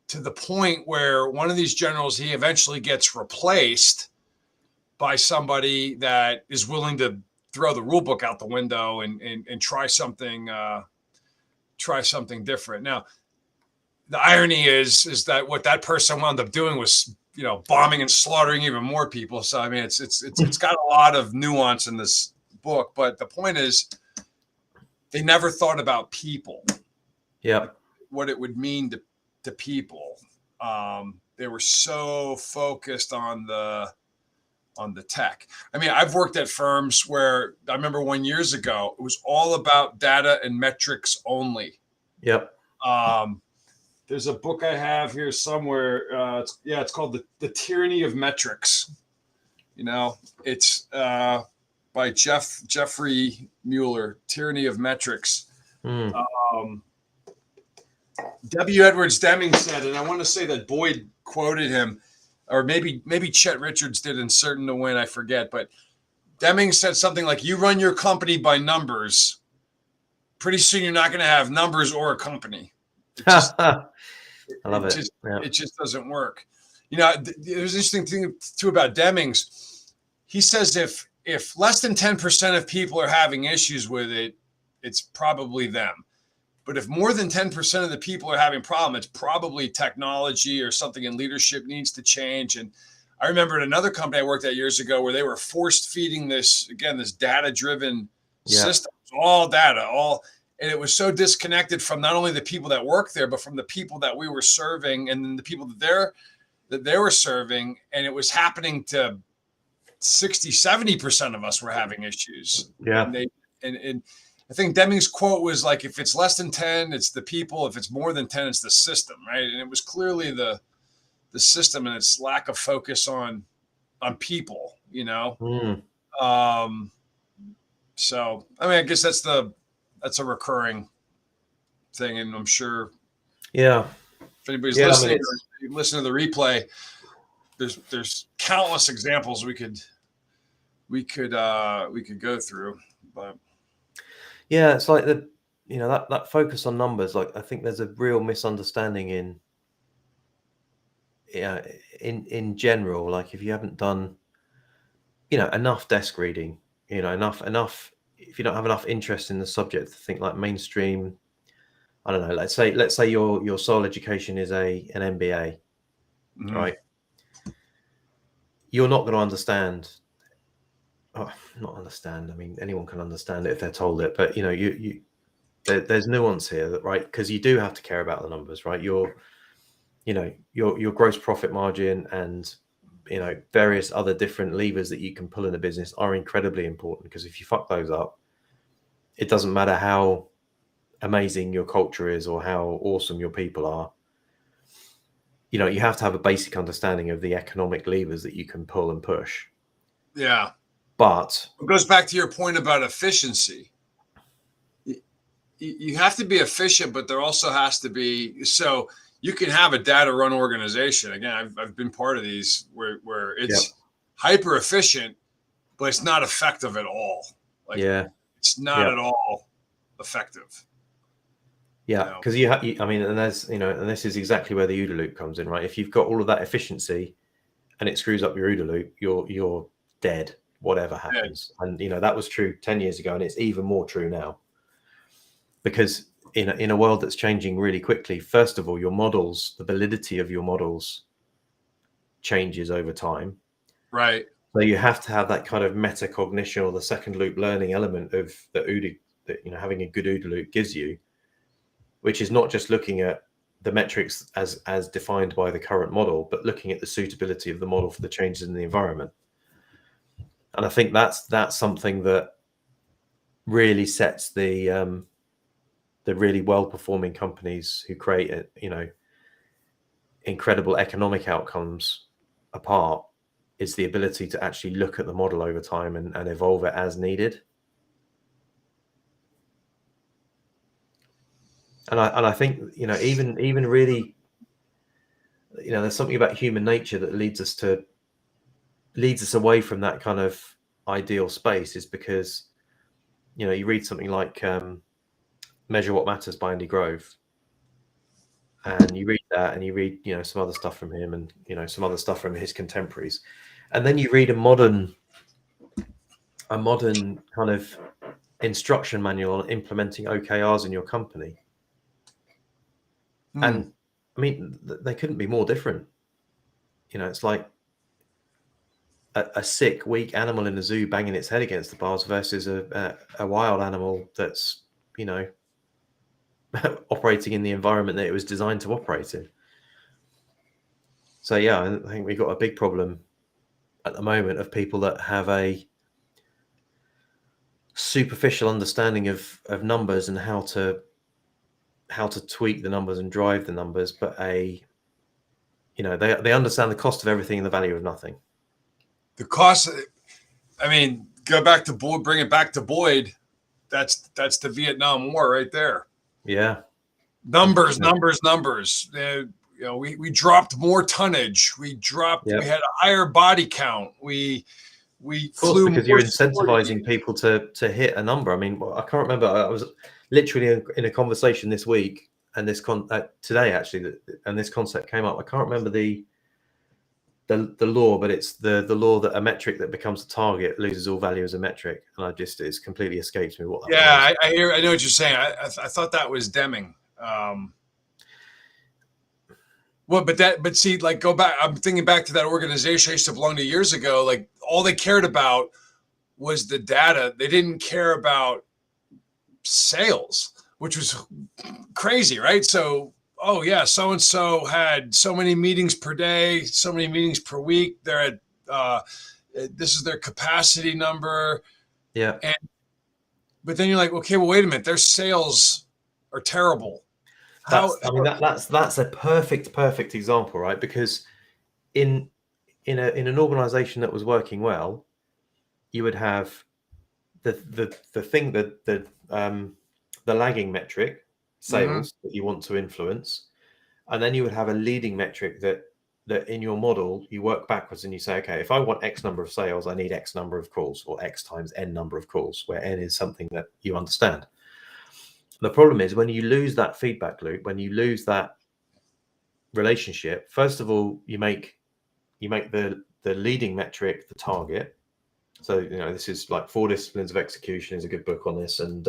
to the point where one of these generals, he eventually gets replaced by somebody that is willing to throw the rule book out the window and try something different. Now, the irony is that what that person wound up doing was, bombing and slaughtering even more people. So, I mean, it's got a lot of nuance in this book, but the point is they never thought about people. Yeah. Like what it would mean to people. They were so focused on the tech. I mean, I've worked at firms where I remember 1 year ago, it was all about data and metrics only. Yep. There's a book I have here somewhere. It's called the Tyranny of Metrics. It's by Jeffrey Mueller, Tyranny of Metrics. W. Edwards Deming said, and I want to say that Boyd quoted him, or maybe Chet Richards did in Certain to Win, I forget, but Deming said something like, you run your company by numbers, pretty soon you're not going to have numbers or a company. I love it. It just doesn't work. There's an interesting thing too about Deming's. He says if less than 10% of people are having issues with it, it's probably them. But if more than 10% of the people are having problems, it's probably technology or something in leadership needs to change. And I remember at another company I worked at years ago where they were forced feeding this data-driven system, all data, and it was so disconnected from not only the people that work there, but from the people that we were serving and then the people that they were serving. And it was happening to 60-70% of us were having issues. Yeah. And I think Deming's quote was like, if it's less than 10, it's the people. If it's more than 10, it's the system, right? And it was clearly the system and its lack of focus on people, So, I mean, I guess that's a recurring thing. And I'm sure if anybody's listening to the replay, there's countless examples we could go through, but. Yeah, it's like that focus on numbers. Like, I think there's a real misunderstanding in general. Like, if you haven't done, enough desk reading, enough. If you don't have enough interest in the subject to think like mainstream, I don't know. Let's say your sole education is an MBA, right? You're not going to understand. Not understand. I mean, anyone can understand it if they're told it, but there's nuance here, right? Because you do have to care about the numbers, right? Your gross profit margin and various other different levers that you can pull in a business are incredibly important, because if you fuck those up, it doesn't matter how amazing your culture is or how awesome your people are. You have to have a basic understanding of the economic levers that you can pull and push. Yeah. But it goes back to your point about efficiency. You have to be efficient, but there also has to be, so you can have a data run organization. Again, I've been part of these where it's hyper efficient, but it's not effective at all. It's not at all effective. Yeah, because I mean, and there's and this is exactly where the OODA loop comes in, right? If you've got all of that efficiency and it screws up your OODA loop, you're dead, whatever happens. And that was true 10 years ago, and it's even more true now. Because in a world that's changing really quickly, first of all, your models, the validity of your models changes over time. Right. So you have to have that kind of metacognition or the second loop learning element of the OODA, that having a good OODA loop gives you, which is not just looking at the metrics as defined by the current model, but looking at the suitability of the model for the changes in the environment. And I think that's something that really sets the really well-performing companies who create it, incredible economic outcomes apart is the ability to actually look at the model over time and evolve it as needed. And I think, you know, even really, you know, there's something about human nature that leads us away from that kind of ideal space, is because, you know, you read something like Measure What Matters by Andy Grove, and you read that, and you read, you know, some other stuff from him, and, you know, some other stuff from his contemporaries, and then you read a modern kind of instruction manual on implementing OKRs in your company. And I mean, they couldn't be more different. You know, it's like a sick, weak animal in a zoo banging its head against the bars versus a wild animal that's, you know, operating in the environment that it was designed to operate in. So yeah, I think we've got a big problem at the moment of people that have a superficial understanding of numbers and how to tweak the numbers and drive the numbers, but you know, they understand the cost of everything and the value of nothing. The cost, I mean, go back to Boyd, bring it back to Boyd. That's the Vietnam War right there. Yeah. Numbers. You know, we dropped more tonnage. We had a higher body count. We flew because you're incentivizing people to hit a number. I mean, I can't remember. I was literally in a conversation this week, and today actually, and this concept came up. I can't remember the law, but it's the law that a metric that becomes a target loses all value as a metric, and it's completely escapes me what that was. I know what you're saying. I thought that was Deming. Well, but see, like, go back. I'm thinking back to that organization I used to belong to years ago. Like, all they cared about was the data. They didn't care about sales, which was crazy, right? So, oh yeah, so and so had so many meetings per day, so many meetings per week. They're at this is their capacity number. Yeah. But then you're like, okay, well, wait a minute, their sales are terrible. That's a perfect example, right? Because in an organization that was working well, you would have the thing that the lagging metric, sales, that you want to influence, and then you would have a leading metric that in your model you work backwards and you say, okay, if I want X number of sales, I need X number of calls, or X times N number of calls, where N is something that you understand. The problem is when you lose that feedback loop, when you lose that relationship, first of all, you make the leading metric the target. So, you know, this is like 4 Disciplines of Execution is a good book on this, and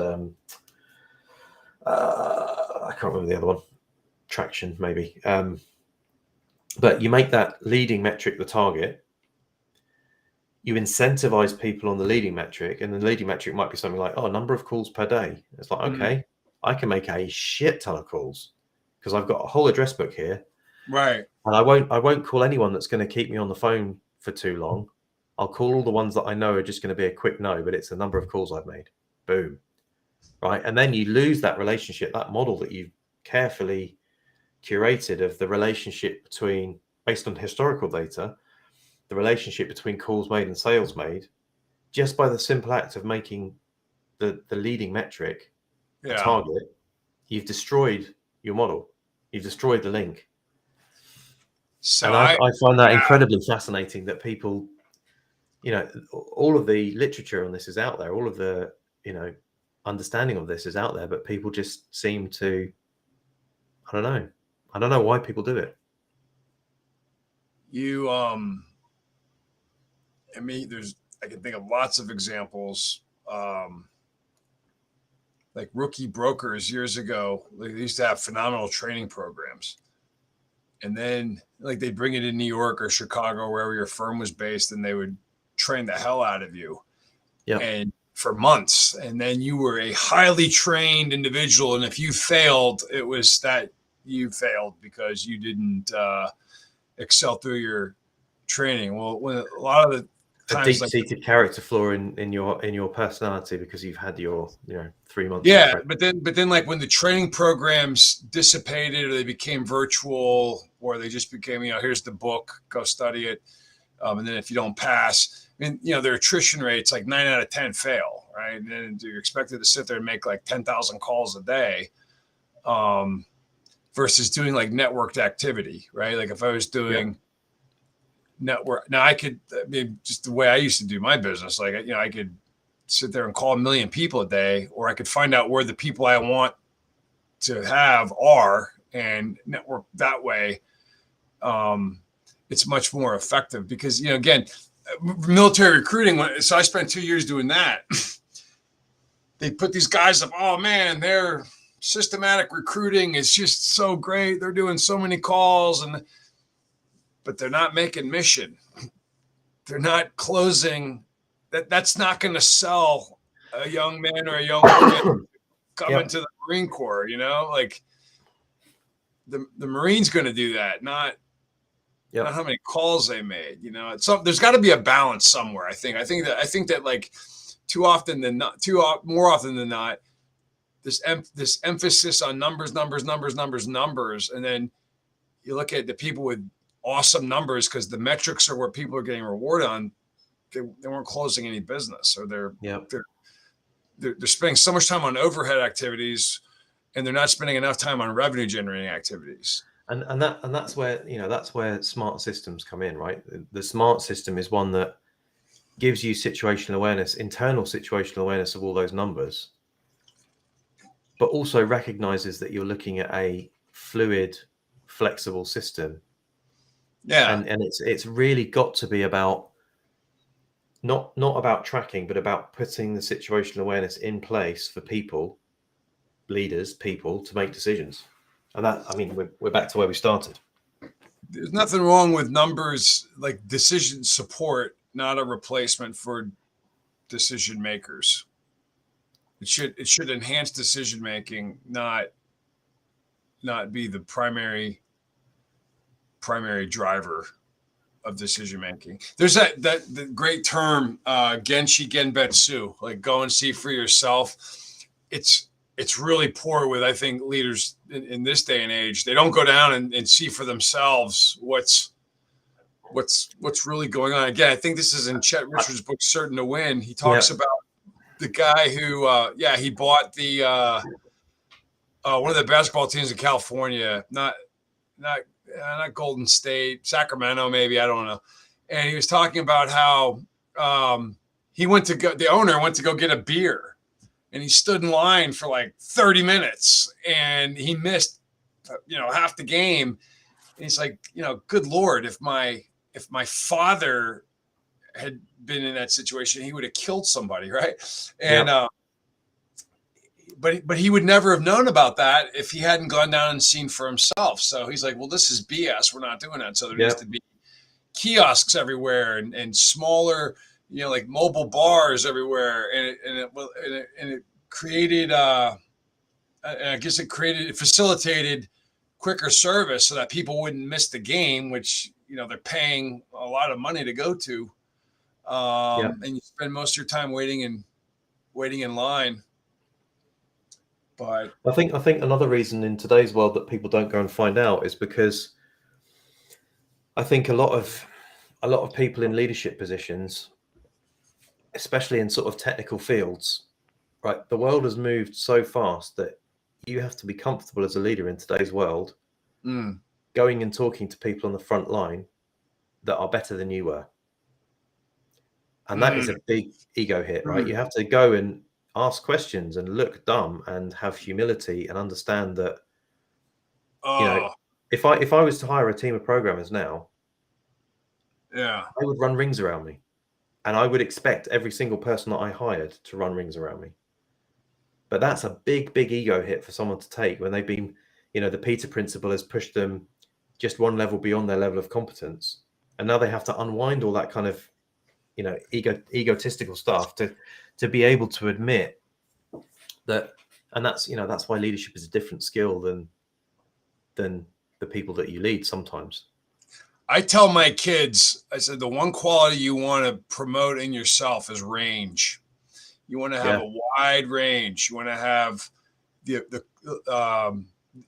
I can't remember the other one, Traction maybe. But you make that leading metric the target. You incentivize people on the leading metric, and the leading metric might be something like, number of calls per day. It's like, okay, I can make a shit ton of calls because I've got a whole address book here. Right. And I won't call anyone that's going to keep me on the phone for too long. I'll call all the ones that I know are just going to be a quick no, but it's the number of calls I've made. Boom. Right. And then you lose that relationship, that model that you've carefully curated of the relationship between, based on historical data, the relationship between calls made and sales made, just by the simple act of making the leading metric a target. You've destroyed your model. You've destroyed the link. So and I find that incredibly fascinating that people, you know, all of the literature on this is out there. All of the, you know, understanding of this is out there, but people just seem to, I don't know why people do it. I mean, I can think of lots of examples. Like rookie brokers years ago, they used to have phenomenal training programs. And then like they'd bring it in New York or Chicago, or wherever your firm was based, and they would train the hell out of you. Yeah. And for months. And then you were a highly trained individual. And if you failed, it was that you failed because you didn't excel through your training. Well, when a lot of the times like deep-seated character flaw in your personality because you've had your 3 months. Yeah, but then like when the training programs dissipated or they became virtual or they just became, here's the book, go study it. And then if you don't pass, I mean, their attrition rates like 9 out of 10 fail, right? And then you're expected to sit there and make like 10,000 calls a day versus doing like networked activity, right? Like if I was doing network, now just the way I used to do my business, like, I could sit there and call 1 million people a day, or I could find out where the people I want to have are and network that way. It's much more effective because, again, military recruiting. So I spent 2 years doing that. They put these guys up. Oh man, their systematic recruiting is just so great. They're doing so many calls, but they're not making mission. They're not closing. That's not going to sell a young man or a young woman coming to the Marine Corps. Like the Marine's going to do that, not how many calls they made. There's got to be a balance somewhere. I think that like more often than not, this emphasis on numbers, and then you look at the people with awesome numbers because the metrics are where people are getting rewarded on. They weren't closing any business, or they're spending so much time on overhead activities, and they're not spending enough time on revenue generating activities. And that's where that's where smart systems come in, right? The smart system is one that gives you situational awareness, internal situational awareness of all those numbers, but also recognizes that you're looking at a fluid, flexible system. And it's really got to be about not about tracking, but about putting the situational awareness in place for people, leaders, people to make decisions. And that, I mean, we're back to where we started. There's nothing wrong with numbers, like decision support, not a replacement for decision makers. It should enhance decision making, not be the primary driver of decision making. There's the great term Genshi Genbetsu, like go and see for yourself. It's really poor with, I think, leaders in this day and age. They don't go down and see for themselves what's really going on. Again, I think this is in Chet Richards' book Certain to Win. He talks about the guy who he bought the one of the basketball teams in California, not Golden State, Sacramento, maybe, I don't know. And he was talking about how the owner went to go get a beer, and he stood in line for like 30 minutes, and he missed, half the game. And he's like, good Lord, if my father had been in that situation, he would have killed somebody, right? And but he would never have known about that if he hadn't gone down and seen for himself. So he's like, well, this is BS. We're not doing that. So there needs to be kiosks everywhere and smaller, like mobile bars everywhere. And it created, it facilitated quicker service so that people wouldn't miss the game, which, they're paying a lot of money to go to. And you spend most of your time waiting in line. But I think another reason in today's world that people don't go and find out is because I think a lot of people in leadership positions, especially in sort of technical fields, right? The world has moved so fast that you have to be comfortable as a leader in today's world, going and talking to people on the front line that are better than you were. And that is a big ego hit, right? You have to go and ask questions and look dumb and have humility and understand that, if I was to hire a team of programmers now, I would run rings around me, and I would expect every single person that I hired to run rings around me. But that's a big ego hit for someone to take when they've been, the Peter principle has pushed them just one level beyond their level of competence. And now they have to unwind all that kind of, egotistical stuff to be able to admit that. And that's why leadership is a different skill than the people that you lead sometimes. I tell my kids, I said, the one quality you want to promote in yourself is range. You want to have a wide range. You want to have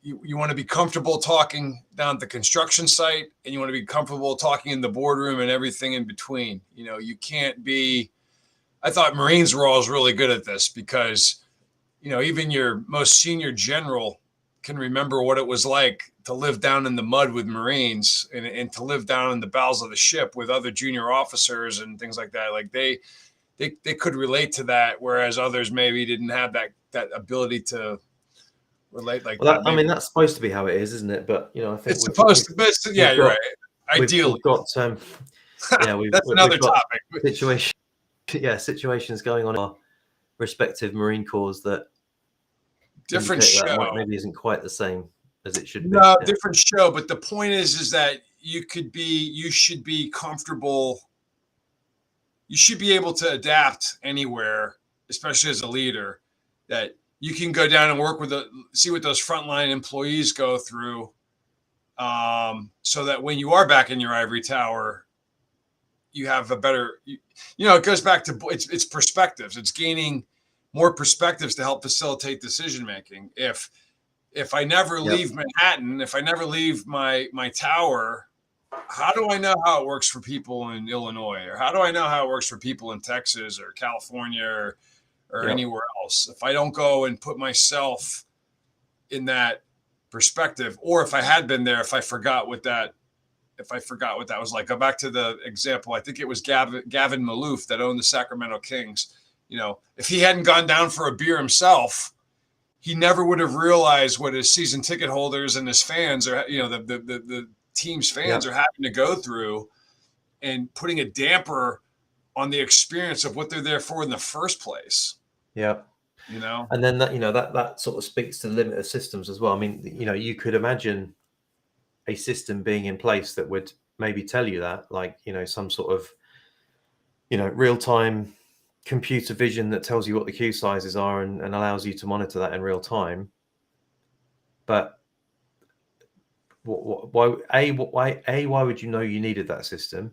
you want to be comfortable talking down at the construction site, and you want to be comfortable talking in the boardroom and everything in between. You can't be. I thought Marines were always really good at this because, even your most senior general can remember what it was like to live down in the mud with Marines and to live down in the bowels of the ship with other junior officers and things like that. Like they could relate to that, whereas others maybe didn't have that ability to relate like that. I mean, that's supposed to be how it is, isn't it? But I think it's supposed to. But yeah, you're right. Ideally, we've got that's another topic. Situations going on in our respective Marine Corps that different show maybe isn't quite the same as it should be. No, different show. But the point is that you should be comfortable. You should be able to adapt anywhere, especially as a leader, that you can go down and work with see what those frontline employees go through, so that when you are back in your ivory tower, you have a better, it goes back to it's perspectives. It's gaining more perspectives to help facilitate decision making. If I never leave Manhattan, if I never leave my tower, how do I know how it works for people in Illinois? Or how do I know how it works for people in Texas or California or anywhere else? If I don't go and put myself in that perspective, or if I had been there, if I forgot what that was like. Go back to the example. I think it was Gavin Maloof that owned the Sacramento Kings. If he hadn't gone down for a beer himself, he never would have realized what his season ticket holders and his fans are, the team's fans are having to go through, and putting a damper on the experience of what they're there for in the first place. Yeah. And then that sort of speaks to the limit of systems as well. I mean, you could imagine a system being in place that would maybe tell you that, like, some sort of, real-time computer vision that tells you what the queue sizes are and allows you to monitor that in real time. But why would you know you needed that system?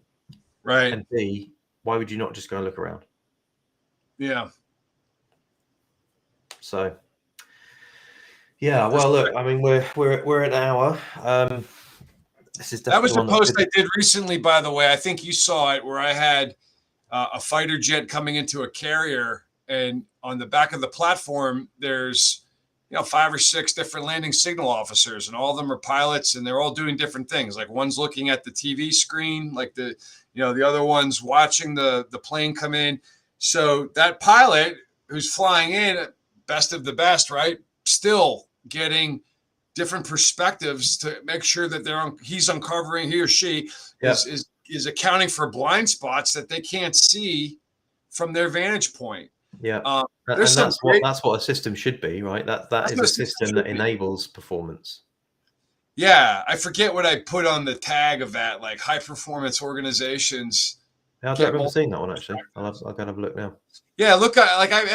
Right. And B, why would you not just go and look around? Yeah. So, well, look, I mean, we're at an hour. This is that was a post I did recently, by the way. I think you saw it, where I had a fighter jet coming into a carrier, and on the back of the platform, there's 5 or 6 different landing signal officers, and all of them are pilots, and they're all doing different things. Like, one's looking at the TV screen, like the other one's watching the plane come in. So that pilot who's flying in, best of the best, right? Still getting different perspectives to make sure that he's uncovering, he or she is accounting for blind spots that they can't see from their vantage point. Yeah. And that's what a system should be, right? That is a system that enables performance. Yeah. I forget what I put on the tag of that, like high performance organizations. I don't remember seeing that one, actually. I'll go and have a look now. Yeah, look,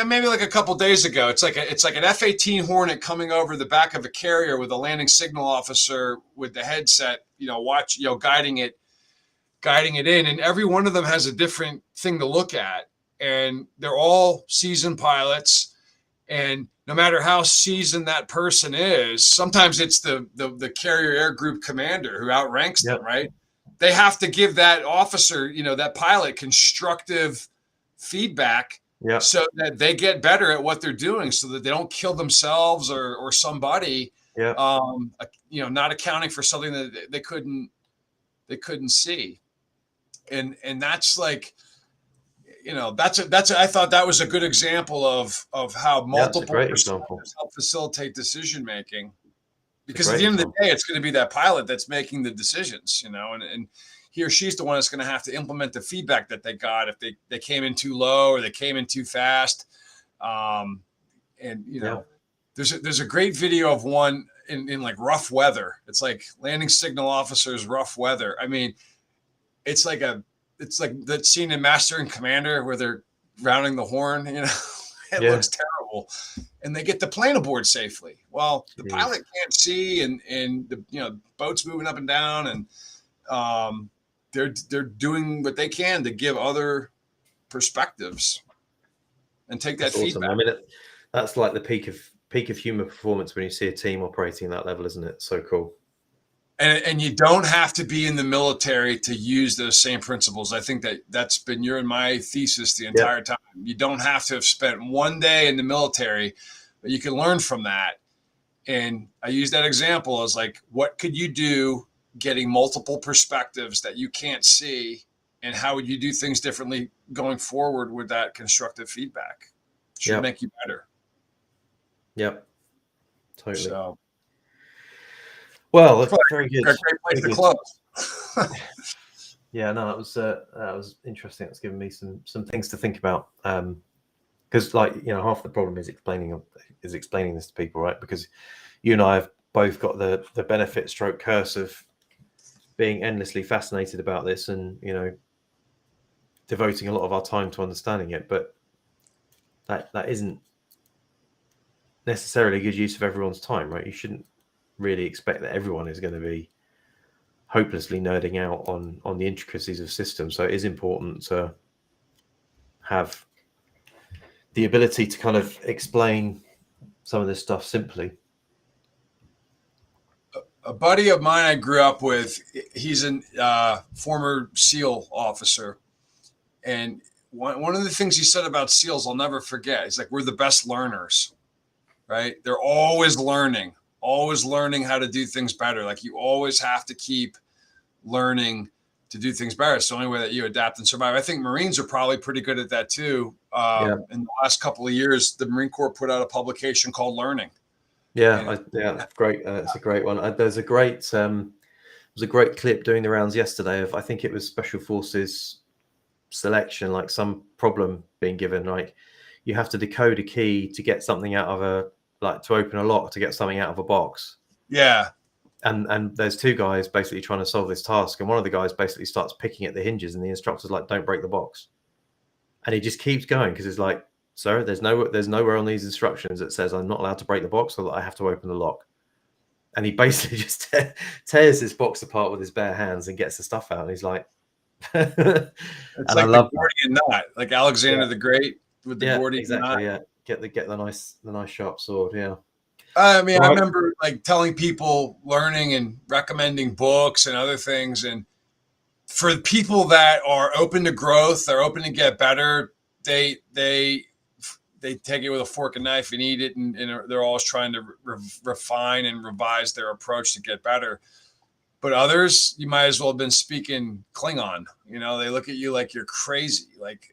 maybe like a couple days ago, it's like an F-18 Hornet coming over the back of a carrier with a landing signal officer with the headset, guiding it in, and every one of them has a different thing to look at, and they're all seasoned pilots, and no matter how seasoned that person is, sometimes it's the carrier air group commander who outranks them, right? They have to give that officer, that pilot, constructive feedback, so that they get better at what they're doing, so that they don't kill themselves or somebody, not accounting for something that they couldn't see. And that's like, I thought that was a good example of how multiple perspectives help facilitate decision making. Because at the end of the day, it's going to be that pilot that's making the decisions, and he or she's the one that's going to have to implement the feedback that they got if they came in too low or they came in too fast. There's a great video of one in like rough weather. It's like landing signal officers, rough weather. I mean, it's like that scene in Master and Commander where they're rounding the horn, it looks terrible, and they get the plane aboard safely. Well, the pilot can't see, and the boat's moving up and down, and they're doing what they can to give other perspectives and take that That's awesome. feedback. I mean, that's like the peak of human performance when you see a team operating at that level, isn't it? So cool. And you don't have to be in the military to use those same principles. I think that's been your and my thesis the entire time. You don't have to have spent one day in the military, but you can learn from that. And I use that example as like, what could you do getting multiple perspectives that you can't see? And how would you do things differently going forward with that constructive feedback? Should make you better. Yep. Totally. So, well, that's very good. Great place to close. Yeah, no, that was interesting. It's given me some things to think about. Because, like, you know, half the problem is explaining this to people, right? Because you and I have both got the benefit stroke curse of being endlessly fascinated about this, and, you know, devoting a lot of our time to understanding it. But that isn't necessarily a good use of everyone's time, right? You shouldn't really expect that everyone is going to be hopelessly nerding out on the intricacies of systems. So it is important to have the ability to kind of explain some of this stuff simply. A buddy of mine I grew up with, he's a former SEAL officer. And one of the things he said about SEALs I'll never forget. He's like, we're the best learners, right? They're always learning how to do things better. Like, you always have to keep learning to do things better. It's the only way that you adapt and survive. I think Marines are probably pretty good at that too. In the last couple of years, the Marine Corps put out a publication called Learning. Great. It's a great one. There's a great clip doing the rounds yesterday of, I think it was Special Forces selection, like some problem being given, like you have to decode a key to get something out of to open a lock, to get something out of a box. Yeah. And there's two guys basically trying to solve this task, and one of the guys basically starts picking at the hinges, and the instructor's like, don't break the box. And he just keeps going because it's like, sir, there's nowhere on these instructions that says I'm not allowed to break the box or that I have to open the lock. And he basically just tears this box apart with his bare hands and gets the stuff out. And he's like, it's like the Gordian knot, like Alexander the Great with the Gordian knot. Yeah, get the nice sharp sword. Yeah. I mean, I remember like telling people, learning and recommending books and other things. And for people that are open to growth, they're open to get better, they take it with a fork and knife and eat it. And they're always trying to refine and revise their approach to get better. But others, you might as well have been speaking Klingon. You know, they look at you like you're crazy. Like,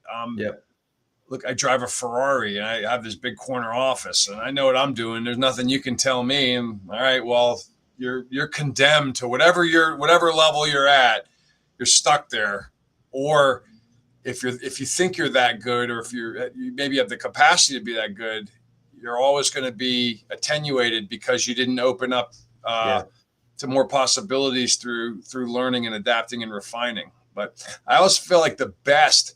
look, I drive a Ferrari and I have this big corner office and I know what I'm doing. There's nothing you can tell me. And all right, well, you're condemned to whatever level you're at. You're stuck there. Or if you think you're that good, or if you maybe have the capacity to be that good, you're always going to be attenuated because you didn't open up to more possibilities through learning and adapting and refining. But I also feel like the best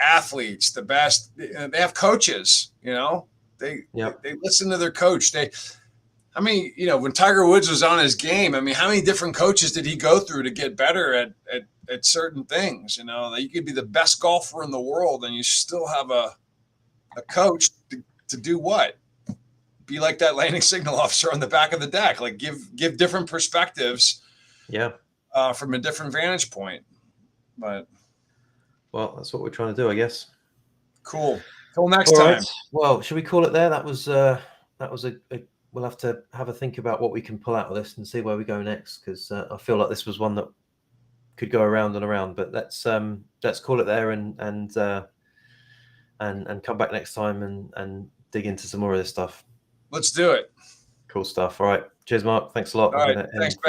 athletes, they have coaches, they listen to their coach. When Tiger Woods was on his game, I mean, how many different coaches did he go through to get better at certain things? You could be the best golfer in the world and you still have a coach to do what? Be like that landing signal officer on the back of the deck, like give different perspectives from a different vantage point. But well, that's what we're trying to do, I guess. Cool. Till next time. Right. Well, should we call it there? That was we'll have to have a think about what we can pull out of this and see where we go next, because I feel like this was one that could go around and around. But let's call it there and come back next time and dig into some more of this stuff. Let's do it. Cool stuff. All right. Cheers, Mark. Thanks a lot. All right. Thanks, Ben.